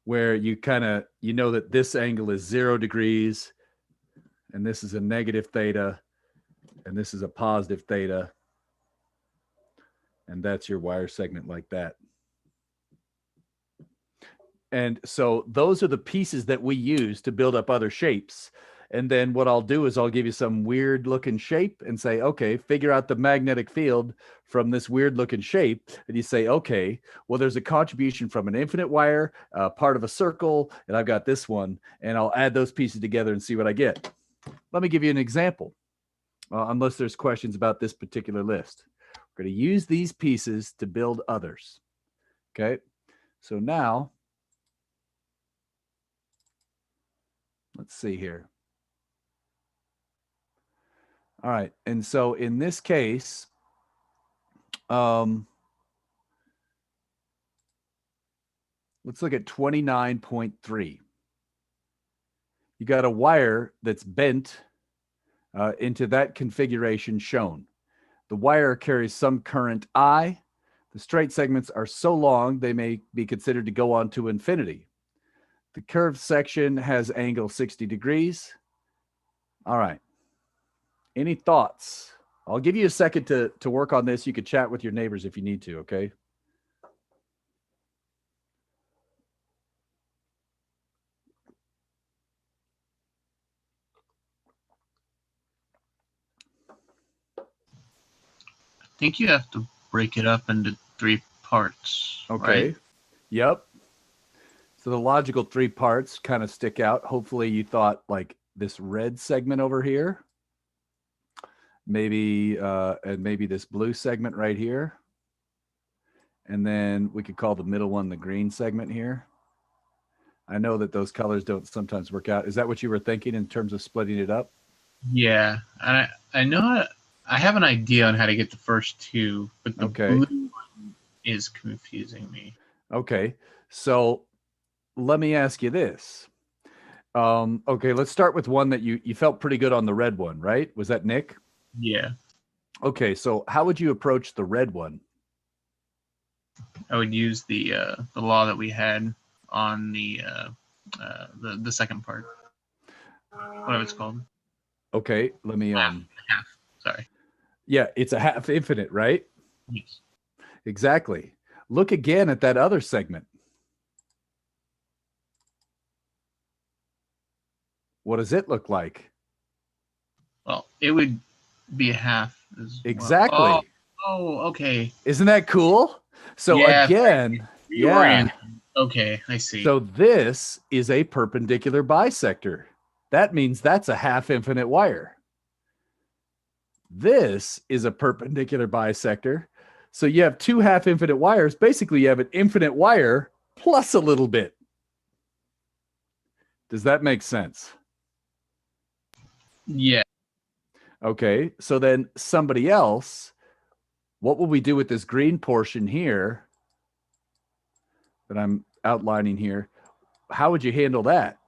Where you kind of, you know that this angle is 0 degrees, and this is a negative theta, and this is a positive theta. And that's your wire segment like that. And so those are the pieces that we use to build up other shapes. And then what I'll do is I'll give you some weird looking shape and say, okay, figure out the magnetic field from this weird looking shape. And you say, okay, well, there's a contribution from an infinite wire, part of a circle, and I've got this one, and I'll add those pieces together and see what I get. Let me give you an example, unless there's questions about this particular list. We're going to use these pieces to build others. Okay, so now, let's see here. All right, and so in this case, Let's look at 29.3. You got a wire that's bent into that configuration shown. The wire carries some current I. The straight segments are so long they may be considered to go on to infinity. The curved section has angle 60 degrees. All right. Any thoughts? I'll give you a second to work on this. You could chat with your neighbors if you need to, okay? I think you have to break it up into 3 parts. Okay. Right? Yep. So the logical 3 parts kind of stick out. Hopefully you thought like this red segment over here, maybe, and maybe this blue segment right here. And then we could call the middle one the green segment here. I know that those colors don't sometimes work out. Is that what you were thinking in terms of splitting it up? Yeah. And I know I have an idea on how to get the first 2, but the Okay. blue one is confusing me. Okay. So let me ask you this. Okay, let's start with one that you felt pretty good on, the red one, right? Was that Nick? Yeah. Okay, so how would you approach the red one? I would use the law that we had on the second part. Whatever it's called. Okay, let me Half. Sorry. yeah, it's a half infinite, right? Yes. Exactly. Look again at that other segment. What does it look like? Well, it would be a half as Exactly. well. Oh, okay. Isn't that cool? So Yeah, again, Reorient. Okay, I see. So this is a perpendicular bisector. That means that's a half infinite wire. This is a perpendicular bisector. So you have 2 half infinite wires. Basically, you have an infinite wire plus a little bit. Does that make sense? Yeah. Okay, so then somebody else, what will we do with this green portion here that I'm outlining here? How would you handle that?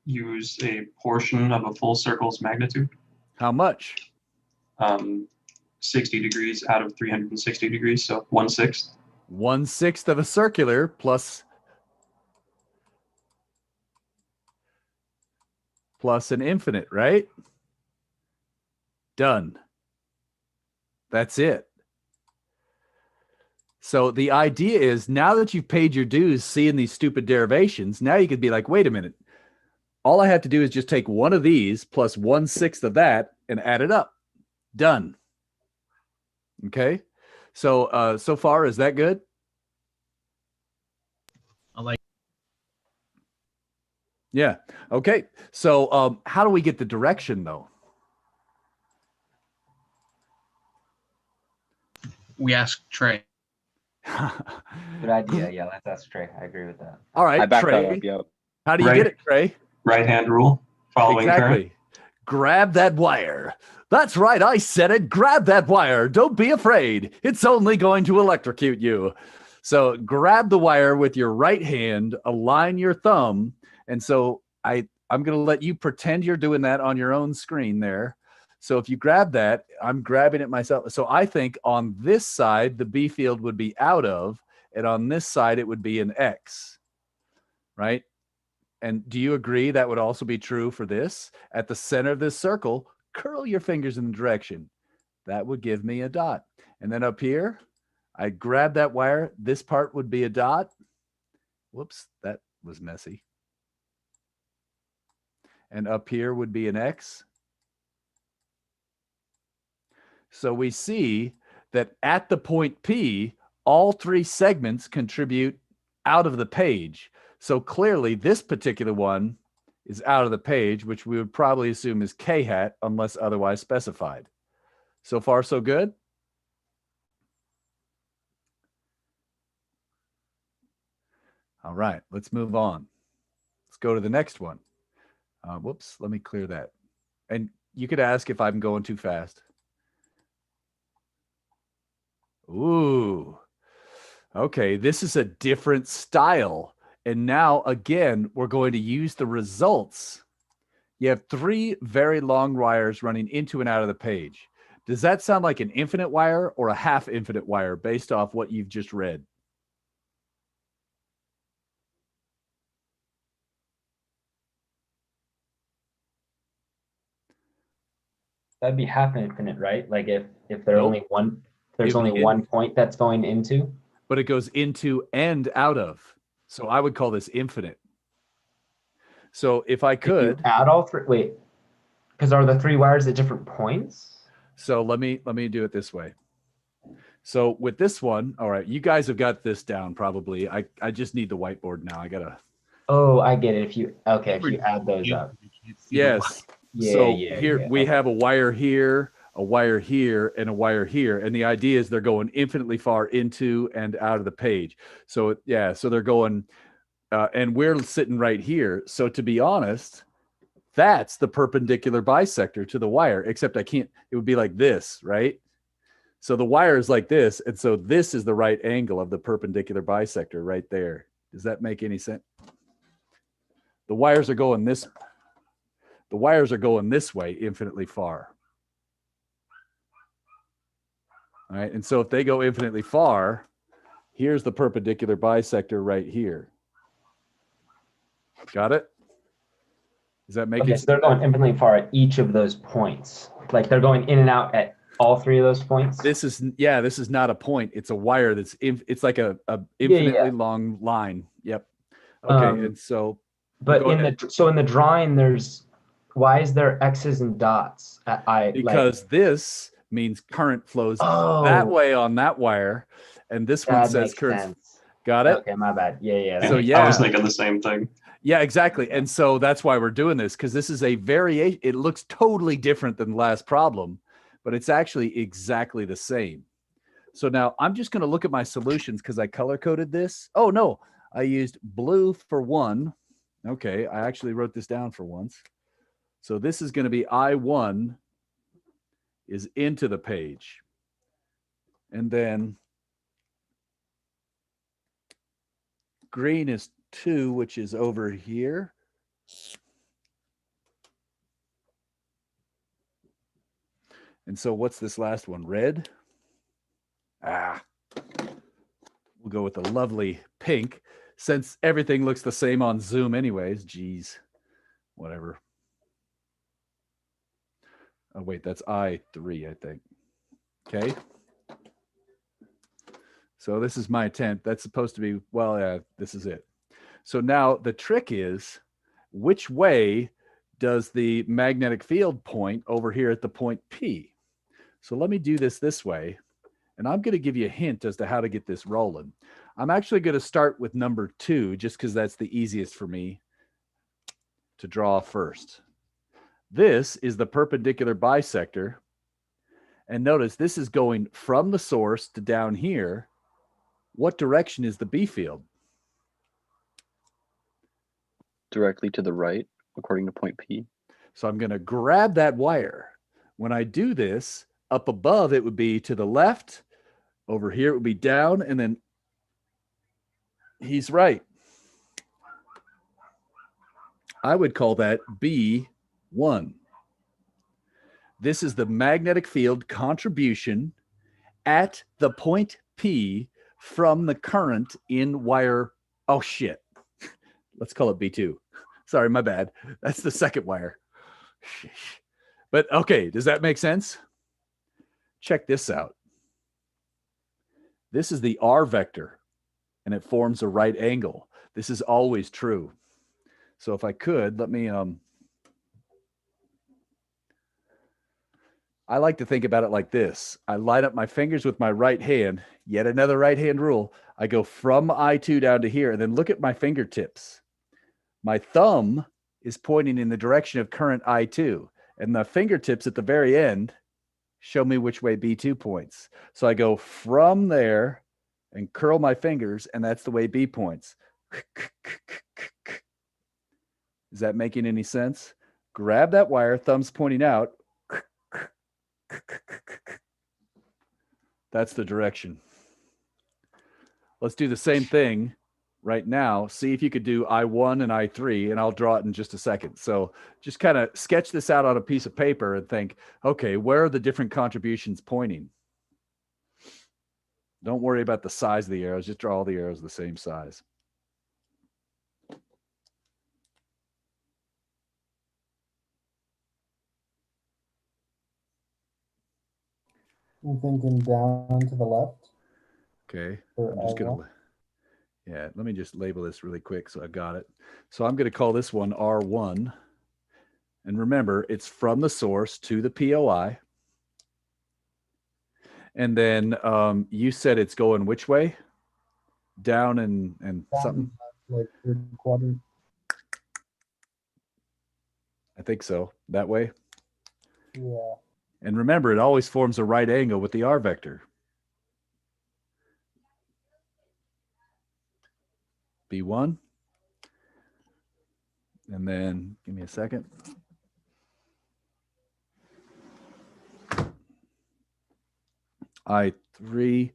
Use a portion of a full circle's magnitude. How much? 60 degrees out of 360 degrees, so 1/6. 1/6 of a circular plus an infinite, right? Done. That's it. So the idea is, now that you've paid your dues seeing these stupid derivations, now you could be like, wait a minute. All I have to do is just take one of these plus 1/6 of that and add it up. Done. Okay. So so far, is that good? I like. Yeah. Okay. So how do we get the direction though? We ask Trey. Good idea. Yeah, that's Trey. I agree with that. All right, I back that Trey. up. Yep. How do you Right. get it, Trey? Right hand rule, following current. Exactly. Grab that wire. That's right. I said it. Grab that wire. Don't be afraid. It's only going to electrocute you. So grab the wire with your right hand, align your thumb. And so I'm going to let you pretend you're doing that on your own screen there. So if you grab that, I'm grabbing it myself. So I think on this side, the B field would be out of, and on this side, it would be an X, right? And do you agree that would also be true for this? At the center of this circle, curl your fingers in the direction. That would give me a dot. And then up here, I grab that wire. This part would be a dot. Whoops, that was messy. And up here would be an X. So we see that at the point P, all 3 segments contribute out of the page. So clearly this particular one is out of the page, which we would probably assume is K hat unless otherwise specified. So far, so good? All right, let's move on. Let's go to the next one. Whoops, let me clear that. And you could ask if I'm going too fast. Ooh. Okay, this is a different style. And now, again, we're going to use the results. You have 3 very long wires running into and out of the page. Does that sound like an infinite wire or a half infinite wire based off what you've just read? That'd be half infinite, right? Like if there's Nope. only one, there's If only it- one point that's going into. But it goes into and out of. So I would call this infinite. So if I If you could, add all 3, wait, because are the 3 wires at different points? so let me do it this way. So with this one, all right, you guys have got this down probably. I just need the whiteboard now. I gotta. Oh, I get it. If you add those up. Yes. Yeah, So yeah, here yeah. we have a wire here, a wire here, and a wire here. And the idea is they're going infinitely far into and out of the page. So yeah, so they're going, and we're sitting right here. So to be honest, that's the perpendicular bisector to the wire, except I can't, it would be like this, right? So the wire is like this. And so this is the right angle of the perpendicular bisector right there. Does that make any sense? The wires are going this way infinitely far. All right. And so if they go infinitely far, here's the perpendicular bisector right here. Got it? Does that make Okay, it? so they're going infinitely far at each of those points. Like they're going in and out at all 3 of those points. This is not a point. It's a wire that's it's like a infinitely long line. Yep. Okay. And so But go in ahead. in the drawing, why is there X's and dots at I? Because this means current flows Oh, that way on that wire, and this one that says makes current. sense. Got it? Okay, my bad. Yeah. So I yeah, was thinking the same thing. yeah, exactly. And so that's why we're doing this, because this is a variation. It looks totally different than the last problem, but it's actually exactly the same. So now I'm just going to look at my solutions because I color coded this. Oh no, I used blue for 1. Okay, I actually wrote this down for once. So this is going to be I1 is into the page. And then green is 2, which is over here. And so what's this last one? Red? We'll go with the lovely pink, since everything looks the same on Zoom anyways. Geez, whatever. Oh, wait, that's I3, I think. Okay. So this is my intent. That's supposed to be, well, yeah, this is it. So now the trick is, which way does the magnetic field point over here at the point P? So let me do this way. And I'm going to give you a hint as to how to get this rolling. I'm actually going to start with number 2, just because that's the easiest for me to draw first. This is the perpendicular bisector. And notice this is going from the source to down here. What direction is the B field? Directly to the right, according to point P. So I'm going to grab that wire. When I do this, up above it would be to the left. Over here it would be down, and then he's right. I would call that B1. This is the magnetic field contribution at the point P from the current in wire. Oh, shit. Let's call it B2. Sorry, my bad. That's the second wire. But okay, does that make sense? Check this out. This is the R vector, and it forms a right angle. This is always true. So if I could, let me, I like to think about it like this. I line up my fingers with my right hand, yet another right hand rule. I go from I2 down to here, and then look at my fingertips. My thumb is pointing in the direction of current I2, and the fingertips at the very end show me which way B2 points. So I go from there and curl my fingers, and that's the way B points. Is that making any sense? Grab that wire, thumbs pointing out. That's the direction. Let's do the same thing right now. See if you could do I1 and I3, and I'll draw it in just a second. So just kind of sketch this out on a piece of paper and think, okay, where are the different contributions pointing? Don't worry about the size of the arrows. Just draw all the arrows the same size. I'm thinking down to the left. Okay. For I'm just going I1. to, yeah, let me just label this really quick so I got it. So I'm going to call this one R1. And remember, it's from the source to the POI. And then you said it's going which way? Down and Down something? like third quadrant. I think so. That way. Yeah. And remember, it always forms a right angle with the R vector. B1. And then give me a second. I3.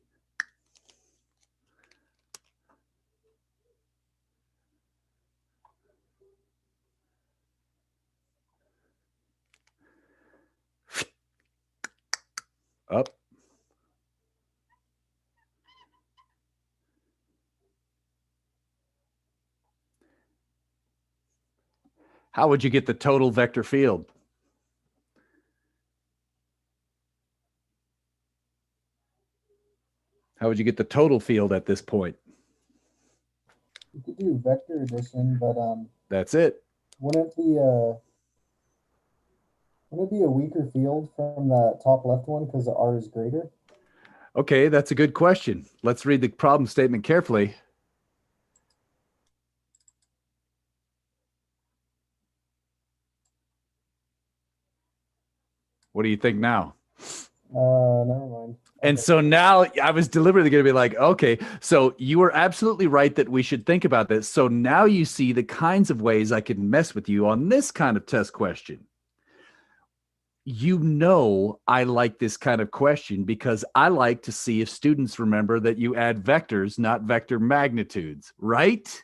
Up. How would you get the total vector field? How would you get the total field at this point? You could do vector addition, but That's it. wouldn't it be a weaker field from that top left one because the R is greater? Okay, that's a good question. Let's read the problem statement carefully. What do you think now? Never mind. And Okay. so now I was deliberately going to be like, okay, so you were absolutely right that we should think about this. So now you see the kinds of ways I can mess with you on this kind of test question. You know, I like this kind of question because I like to see if students remember that you add vectors, not vector magnitudes, right?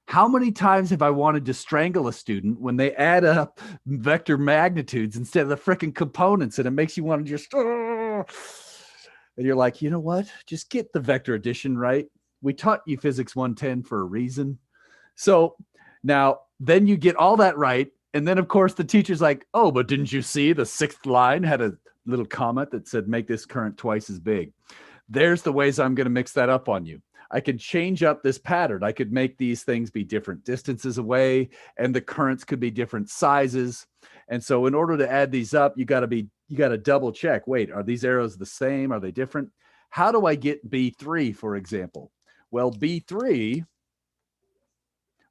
How many times have I wanted to strangle a student when they add up vector magnitudes instead of the freaking components? And it makes you want to just, and you're like, you know what? Just get the vector addition right. We taught you physics 110 for a reason. So now then you get all that right. And then, of course, the teacher's like, oh, but didn't you see the sixth line had a little comment that said, make this current twice as big. There's the ways I'm going to mix that up on you. I could change up this pattern. I could make these things be different distances away, and the currents could be different sizes. And so in order to add these up, you got to double check. Wait, are these arrows the same? Are they different? How do I get B3, for example? Well, B3,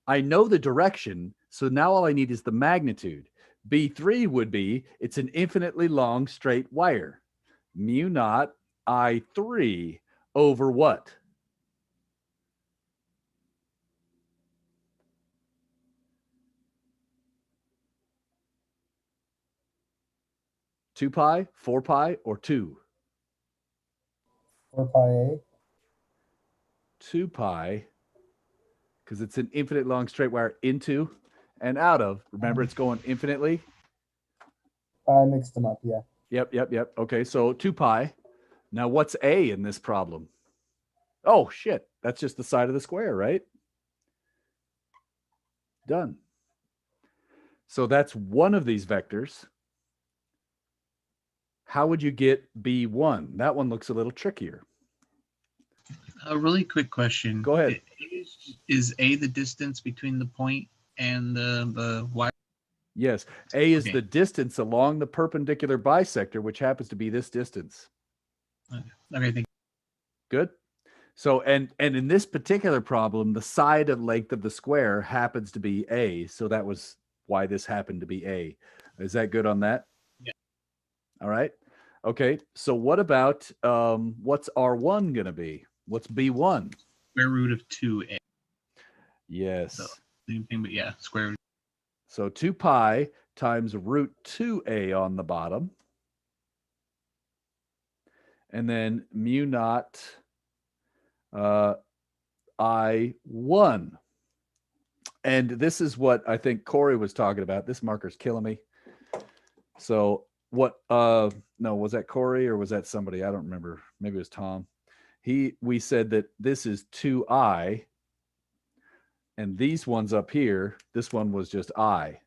I know the direction, so now all I need is the magnitude. B3 would be, it's an infinitely long straight wire. Mu naught I3 over what? Two pi, 4 pi, or 2? 4 pi A. 2 pi, because it's an infinite long straight wire into and out of. Remember, it's going infinitely. I mixed them up, yeah. Yep. Okay, so 2 pi. Now, what's A in this problem? Oh, shit. That's just the side of the square, right? Done. So that's one of these vectors. How would you get B1? That one looks a little trickier. A really quick question. Go ahead. Is A the distance between the point and the wire? Yes. A is Okay. the distance along the perpendicular bisector, which happens to be this distance. Okay, thank Good. So, and in this particular problem, the side and length of the square happens to be A. So that was why this happened to be A. Is that good on that? Yeah. All right. Okay. So what about, what's R1 going to be? What's B1? square root of 2A. Yes. So, same thing, but yeah, square root. So 2 pi times root 2A on the bottom. and then mu naught I1. And this is what I think Corey was talking about. This marker's killing me. So what, no, was that Corey or was that somebody? I don't remember. Maybe it was Tom. We said that this is 2I, and these ones up here, this one was just I.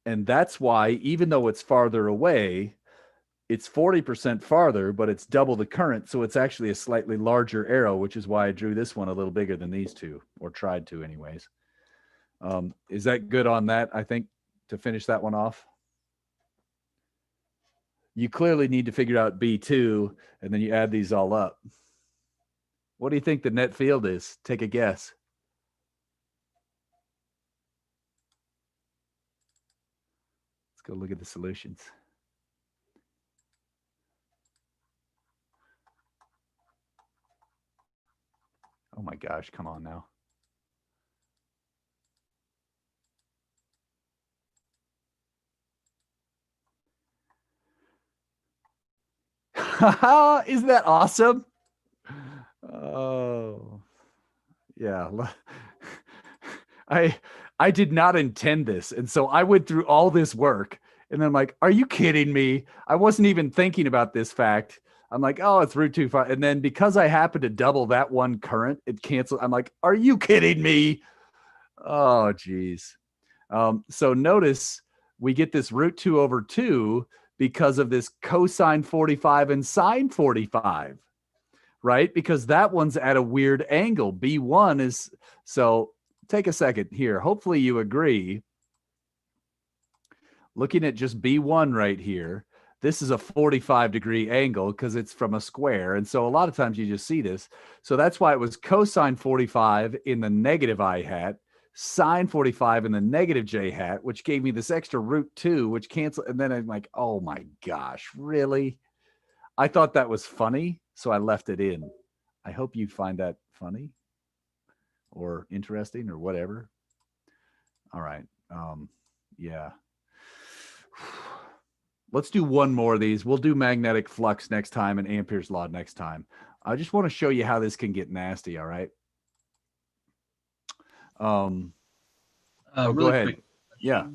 And that's why, even though it's farther away, it's 40% farther, but it's double the current. So it's actually a slightly larger arrow, which is why I drew this one a little bigger than these two, or tried to anyways. Is that good on that, I think, to finish that one off? You clearly need to figure out B2, and then you add these all up. What do you think the net field is? Take a guess. Let's go look at the solutions. Oh my gosh, come on now. Isn't that awesome? Oh, yeah. I did not intend this. And so I went through all this work and I'm like, are you kidding me? I wasn't even thinking about this fact. I'm like, oh, it's root 2.5. And then because I happened to double that one current, it canceled. I'm like, are you kidding me? Oh, geez. So notice we get this root 2 over 2 because of this cosine 45 and sine 45, right? Because that one's at a weird angle. B1 is, so take a second here. Hopefully you agree. Looking at just B1 right here, this is a 45-degree angle because it's from a square. And so a lot of times you just see this. So that's why it was cosine 45 in the negative I hat, sine 45 in the negative j hat, which gave me this extra root 2, which canceled. And then I'm like, oh my gosh, really? I thought that was funny, so I left it in. I hope you find that funny or interesting or whatever. All right. Yeah. Let's do one more of these. We'll do magnetic flux next time and Ampere's law next time. I just want to show you how this can get nasty. All right. Really go ahead. quick. Yeah.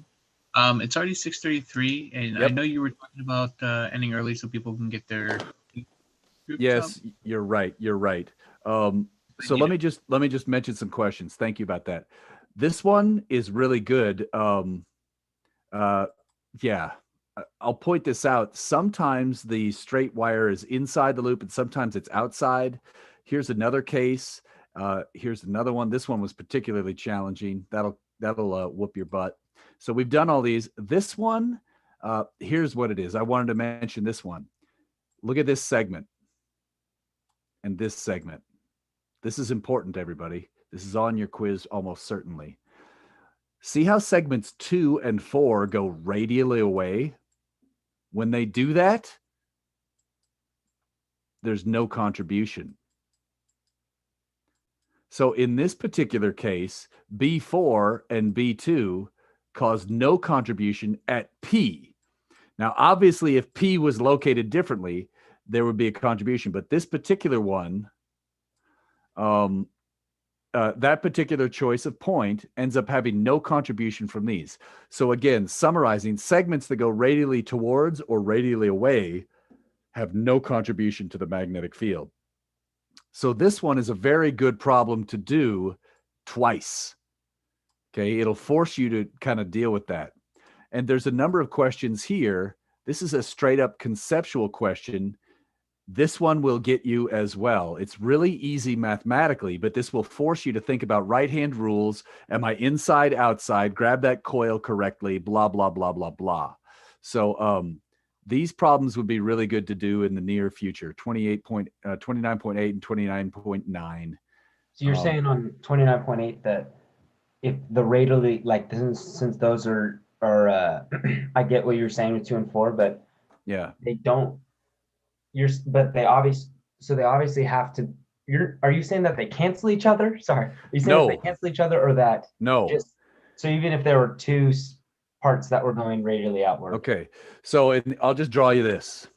It's already 6:33, and I know you were talking about ending early so people can get their groups Yes, up. you're right. You're right. So let me just mention some questions. Thank you about that. This one is really good. Yeah. I'll point this out. Sometimes the straight wire is inside the loop and sometimes it's outside. Here's another case. Here's another one. This one was particularly challenging. That'll whoop your butt. So we've done all these. This one, here's what it is. I wanted to mention this one. Look at this segment and this segment. This is important, everybody. This is on your quiz almost certainly. See how segments 2 and 4 go radially away? When they do that, there's no contribution. So in this particular case, B4 and B2 caused no contribution at P. Now, obviously, if P was located differently, there would be a contribution. But this particular one, that particular choice of point ends up having no contribution from these. So again, summarizing, segments that go radially towards or radially away have no contribution to the magnetic field. So this one is a very good problem to do twice. Okay, it'll force you to kind of deal with that. And there's a number of questions here. This is a straight up conceptual question. This one will get you as well. It's really easy mathematically, but this will force you to think about right-hand rules. Am I inside, outside? Grab that coil correctly, blah, blah, blah, blah, blah. So these problems would be really good to do in the near future, 29.8 and 29.9. So you're saying on 29.8 that if the radially, like since those are I get what you're saying with 2 and 4, but yeah, they don't. But they obviously have to. Are you saying that they cancel each other? Sorry, are you saying that they cancel each other, or that so even if there were two parts that were going radially outward? Okay, so I'll just draw you this.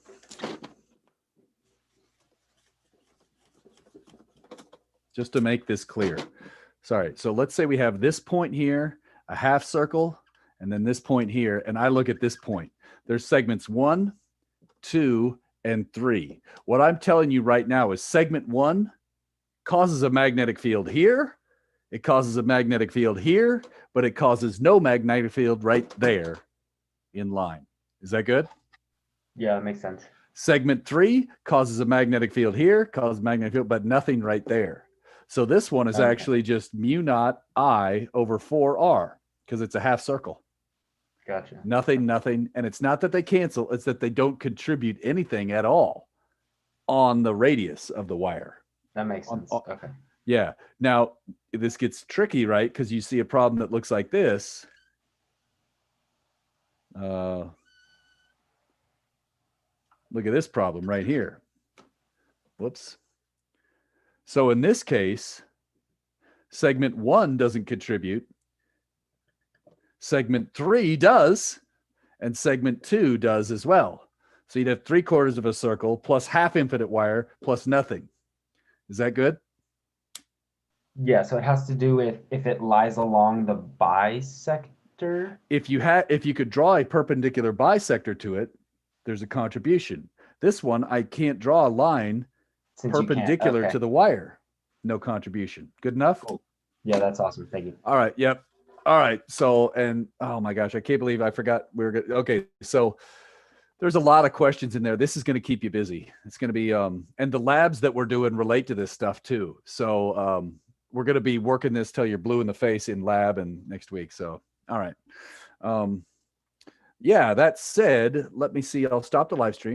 just to make this clear. Sorry. So let's say we have this point here, a half circle, and then this point here. And I look at this point. There's segments 1, 2, and 3. What I'm telling you right now is segment 1 causes a magnetic field here. It causes a magnetic field here, but it causes no magnetic field right there in line. Is that good? Yeah, that makes sense. Segment 3 causes a magnetic field here, causes magnetic field, but nothing right there. So this one is Okay. actually just mu naught I over 4R because it's a half circle. Gotcha. Nothing. And it's not that they cancel, it's that they don't contribute anything at all on the radius of the wire. That makes sense. Okay. Yeah. Now, this gets tricky, right? Because you see a problem that looks like this. Look at this problem right here. Whoops. So in this case, segment 1 doesn't contribute. Segment 3 does, and segment 2 does as well. So you'd have 3/4 of a circle plus half infinite wire plus nothing. Is that good? Yeah, so it has to do with if it lies along the bisector. If you could draw a perpendicular bisector to it, there's a contribution. This one, I can't draw a line Since you can't- perpendicular okay. to the wire. No contribution. Good enough? Cool. Yeah, that's awesome. Thank you. All right. Yep. All right. So, and oh my gosh, I can't believe I forgot we were good. Okay. So there's a lot of questions in there. This is going to keep you busy. It's going to be, and the labs that we're doing relate to this stuff too. So, we're going to be working this till you're blue in the face in lab and next week. So, all right. Yeah, that said, let me see. I'll stop the live stream.